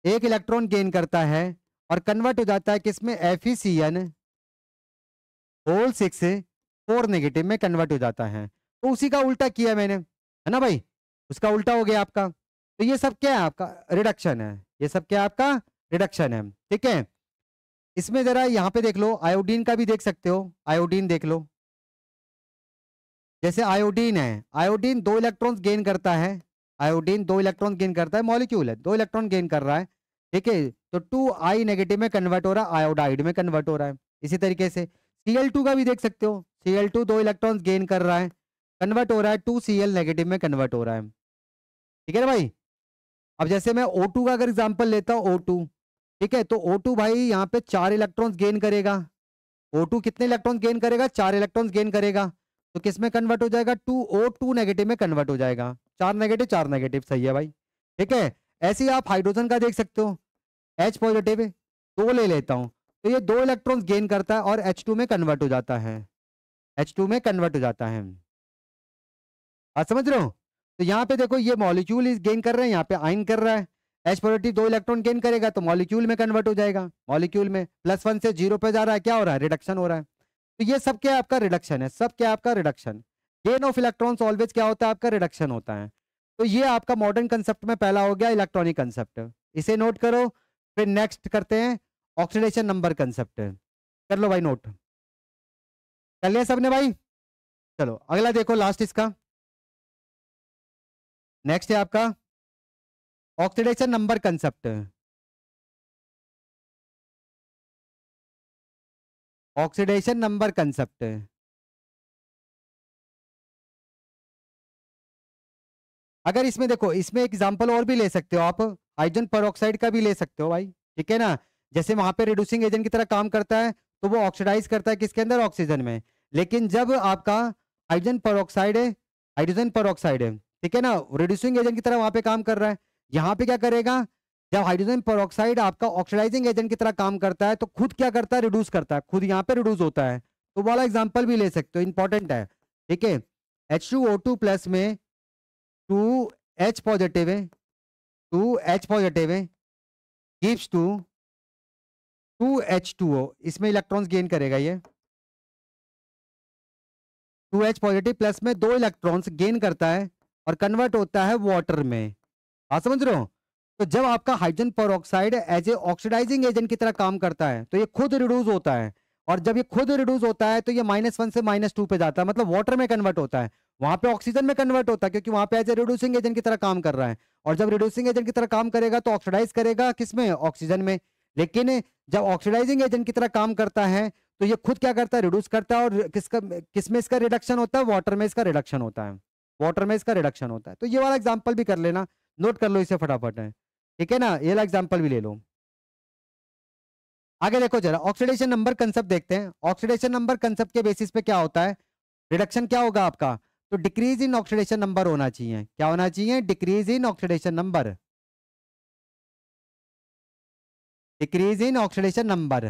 [SPEAKER 1] एक इलेक्ट्रॉन गेन करता है और कन्वर्ट हो जाता है किसमें? FeCN6 है, 4 नेगेटिव में कन्वर्ट हो जाता है। तो उसी का उल्टा किया मैंने, है ना भाई? उसका उल्टा हो गया आपका। तो ये सब क्या है? आपका रिडक्शन है। ये सब क्या है? आपका रिडक्शन है, ठीक है। इसमें जरा यहाँ पे देख लो, आयोडीन का भी देख सकते हो। आयोडीन देख लो, जैसे आयोडीन है, आयोडीन 2 इलेक्ट्रॉन्स गेन करता है। आयोडीन 2 इलेक्ट्रॉन गेन करता है, मॉलिक्यूल है, 2 इलेक्ट्रॉन गेन कर रहा है, ठीक है। तो 2I नेगेटिव में कन्वर्ट हो रहा है, आयोडाइड में कन्वर्ट हो रहा है। इसी तरीके से Cl2 का भी देख सकते हो, Cl2 2 इलेक्ट्रॉन्स गेन कर रहा है, कन्वर्ट हो रहा है, 2Cl नेगेटिव में कन्वर्ट हो रहा है, ठीक है ना भाई। अब जैसे मैं O2 का अगर एग्जांपल लेता हूँ, O2, ठीक है। तो O2 भाई यहाँ पे 4 इलेक्ट्रॉन्स गेन करेगा। O2 कितने इलेक्ट्रॉन्स गेन करेगा? 4 इलेक्ट्रॉन्स गेन करेगा। तो किस में कन्वर्ट हो जाएगा? 2O2 नेगेटिव में कन्वर्ट हो जाएगा। 4 नेगेटिव 4 नेगेटिव, सही है भाई, ठीक है। ऐसे ही आप हाइड्रोजन का देख सकते हो, H पॉजिटिव है, 2 ले लेता हूँ, तो ये 2 इलेक्ट्रॉन्स गेन करता है और H2 में कन्वर्ट हो जाता है। H2 में कन्वर्ट हो जाता है। आप समझ रहे हो? तो यहाँ पे देखो, ये मॉलिक्यूल इस गेन कर रहे हैं, यहाँ पे आयन कर रहा है। H पॉजिटिव 2 इलेक्ट्रॉन गेन करेगा तो मॉलिक्यूल में कन्वर्ट हो जाएगा। मॉलिक्यूल में +1 से 0 पे जा रहा है, क्या हो रहा है? रिडक्शन हो रहा है। तो ये सब क्या है? आपका रिडक्शन है। सब क्या है? आपका reduction. Gain of electrons always क्या होता है? आपका रिडक्शन होता है। तो ये आपका मॉडर्न कंसेप्ट में पहला हो गया, इलेक्ट्रॉनिक कंसेप्ट। इसे नोट करो। फिर नेक्स्ट करते हैं ऑक्सीडेशन नंबर कंसेप्ट। कर लो भाई नोट। कर लिया सबने भाई? चलो अगला देखो, लास्ट इसका। नेक्स्ट है आपका oxidation number concept. Oxidation number concept. अगर इसमें देखो, इसमें एग्जांपल और भी ले सकते हो आप, हाइड्रोजन पेरोक्साइड का भी ले सकते हो भाई, ठीक है ना। जैसे वहां पे रिड्यूसिंग एजेंट की तरह काम करता है, तो वो ऑक्सीडाइज करता है किसके अंदर? ऑक्सीजन में। लेकिन जब आपका हाइड्रोजन पेरोक्साइड है, हाइड्रोजन पेरोक्साइड है, ठीक है ना, रिड्यूसिंग एजेंट की तरह वहां पे काम कर रहा है। यहाँ पे क्या करेगा? जब हाइड्रोजन पेरोक्साइड आपका ऑक्सीडाइजिंग एजेंट की तरह काम करता है, तो खुद क्या करता है? रिड्यूस करता है, खुद यहाँ पे रिड्यूस होता है। तो वाला एग्जाम्पल भी ले सकते हो, इंपॉर्टेंट है, ठीक है। H2O2 प्लस में 2H पॉजिटिव है, 2H पॉजिटिव है, गिव्स टू 2H2O, इसमें इलेक्ट्रॉन्स गेन करेगा ये। 2H पॉजिटिव प्लस में 2 इलेक्ट्रॉन्स गेन करता है और कन्वर्ट होता है वाटर में। आप समझ रहे हो? तो जब आपका hydrogen peroxide as a oxidising agent की तरह काम करता है, तो ये खुद रिड्यूस होता है। और जब ये खुद रिड्यूस होता है तो ये -1 से -2 पे जाता है, मतलब वाटर में कन्वर्ट होता है। वहां पे ऑक्सीजन में कन्वर्ट होता है, क्योंकि वहां पे एज ए रिड्यूसिंग एजेंट की तरह काम कर रहा है। और जब रिड्यूसिंग एजेंट की तरह काम करेगा तो ऑक्सीडाइज करेगा किसमें? ऑक्सीजन में। लेकिन जब ऑक्सीडाइजिंग एजेंट की तरह काम करता है तो ये खुद क्या करता है, रिड्यूस करता है। और किस में इसका रिडक्शन होता है, वाटर में इसका रिडक्शन होता है, वाटर में इसका रिडक्शन होता है। तो ये वाला एग्जाम्पल भी कर लेना, नोट कर लो इसे फटाफट है, ठीक है ना, ये वाला एग्जाम्पल भी ले लो। आगे देखो जरा, ऑक्सीडेशन नंबर कंसेप्ट देखते हैं। ऑक्सीडेशन नंबर कंसेप्ट के बेसिस पे क्या होता है, रिडक्शन क्या होगा आपका, तो डिक्रीज इन ऑक्सीडेशन नंबर होना चाहिए। क्या होना चाहिए, decrease in oxidation number, decrease in oxidation number.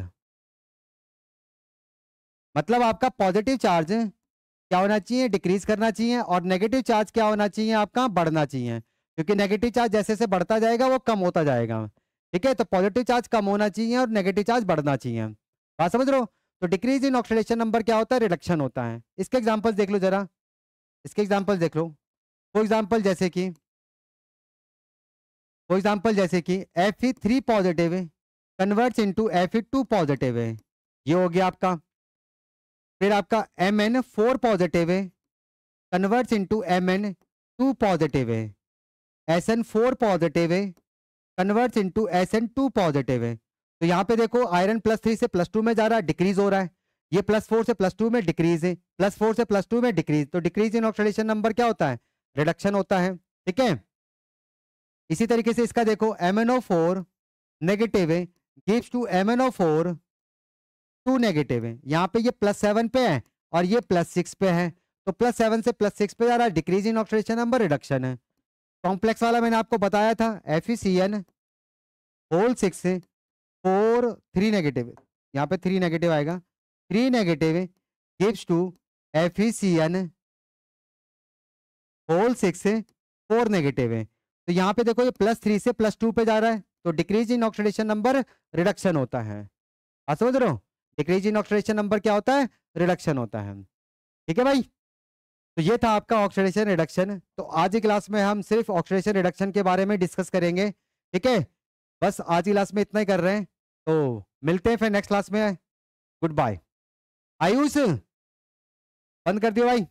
[SPEAKER 1] मतलब आपका पॉजिटिव चार्ज क्या होना चाहिए, डिक्रीज करना चाहिए, और नेगेटिव चार्ज क्या होना चाहिए, आपका बढ़ना चाहिए। क्योंकि नेगेटिव चार्ज जैसे जैसे बढ़ता जाएगा वो कम होता जाएगा, ठीक है। तो पॉजिटिव चार्ज कम होना चाहिए और नेगेटिव चार्ज बढ़ना चाहिए। बात समझ रहे हो। तो डिक्रीज इन ऑक्सीडेशन नंबर क्या होता है, रिडक्शन होता है। इसके एग्जाम्पल्स देख लो जरा, इसके एग्जाम्पल देख लो। फॉर एग्जाम्पल जैसे कि, फॉर एग्जाम्पल जैसे कि Fe3 positive converts into Fe2 positive है, ये हो गया आपका। फिर आपका Mn4 पॉजिटिव है कन्वर्ट्स इनटू Mn2 पॉजिटिव है, Sn4 पॉजिटिव है कन्वर्ट्स इनटू Sn2 पॉजिटिव है। तो यहाँ पे देखो आयरन +3 से +2 में जा रहा है, डिक्रीज हो रहा है। ये +4 से +2 में डिक्रीज है, +4 से +2 में डिक्रीज। तो डिक्रीज इन ऑक्सीडेशन नंबर क्या होता है, रिडक्शन होता है, ठीक है। इसी तरीके से इसका देखो MnO4 नेगेटिव है गिव्स टू MnO4 2 नेगेटिव है। यहाँ पे ये +7 पे है और ये +6 पे है। तो +7 से +6 पे जा रहा है, decrease in oxidation number, reduction है। कॉम्प्लेक्स वाला मैंने आपको बताया था, FeCN होल 6 4 3 नेगेटिव, यहाँ पे 3 नेगेटिव आएगा, 3 negative gives to FeCN whole 6 4 negative है। तो यहाँ पे देखो ये +3 से +2 पे जा रहा है, तो decrease in oxidation number, reduction होता है। आप समझ रहे हो, डिक्रीज इन ऑक्सीडेशन नंबर क्या होता है, रिडक्शन होता है, ठीक है भाई। तो ये था आपका ऑक्सीडेशन रिडक्शन। तो आज की क्लास में हम सिर्फ ऑक्सीडेशन रिडक्शन के बारे में डिस्कस करेंगे, ठीक है। बस आज की क्लास में इतना ही कर रहे हैं, तो मिलते हैं फिर नेक्स्ट क्लास में। Good bye. आयुष बंद कर दियो भाई।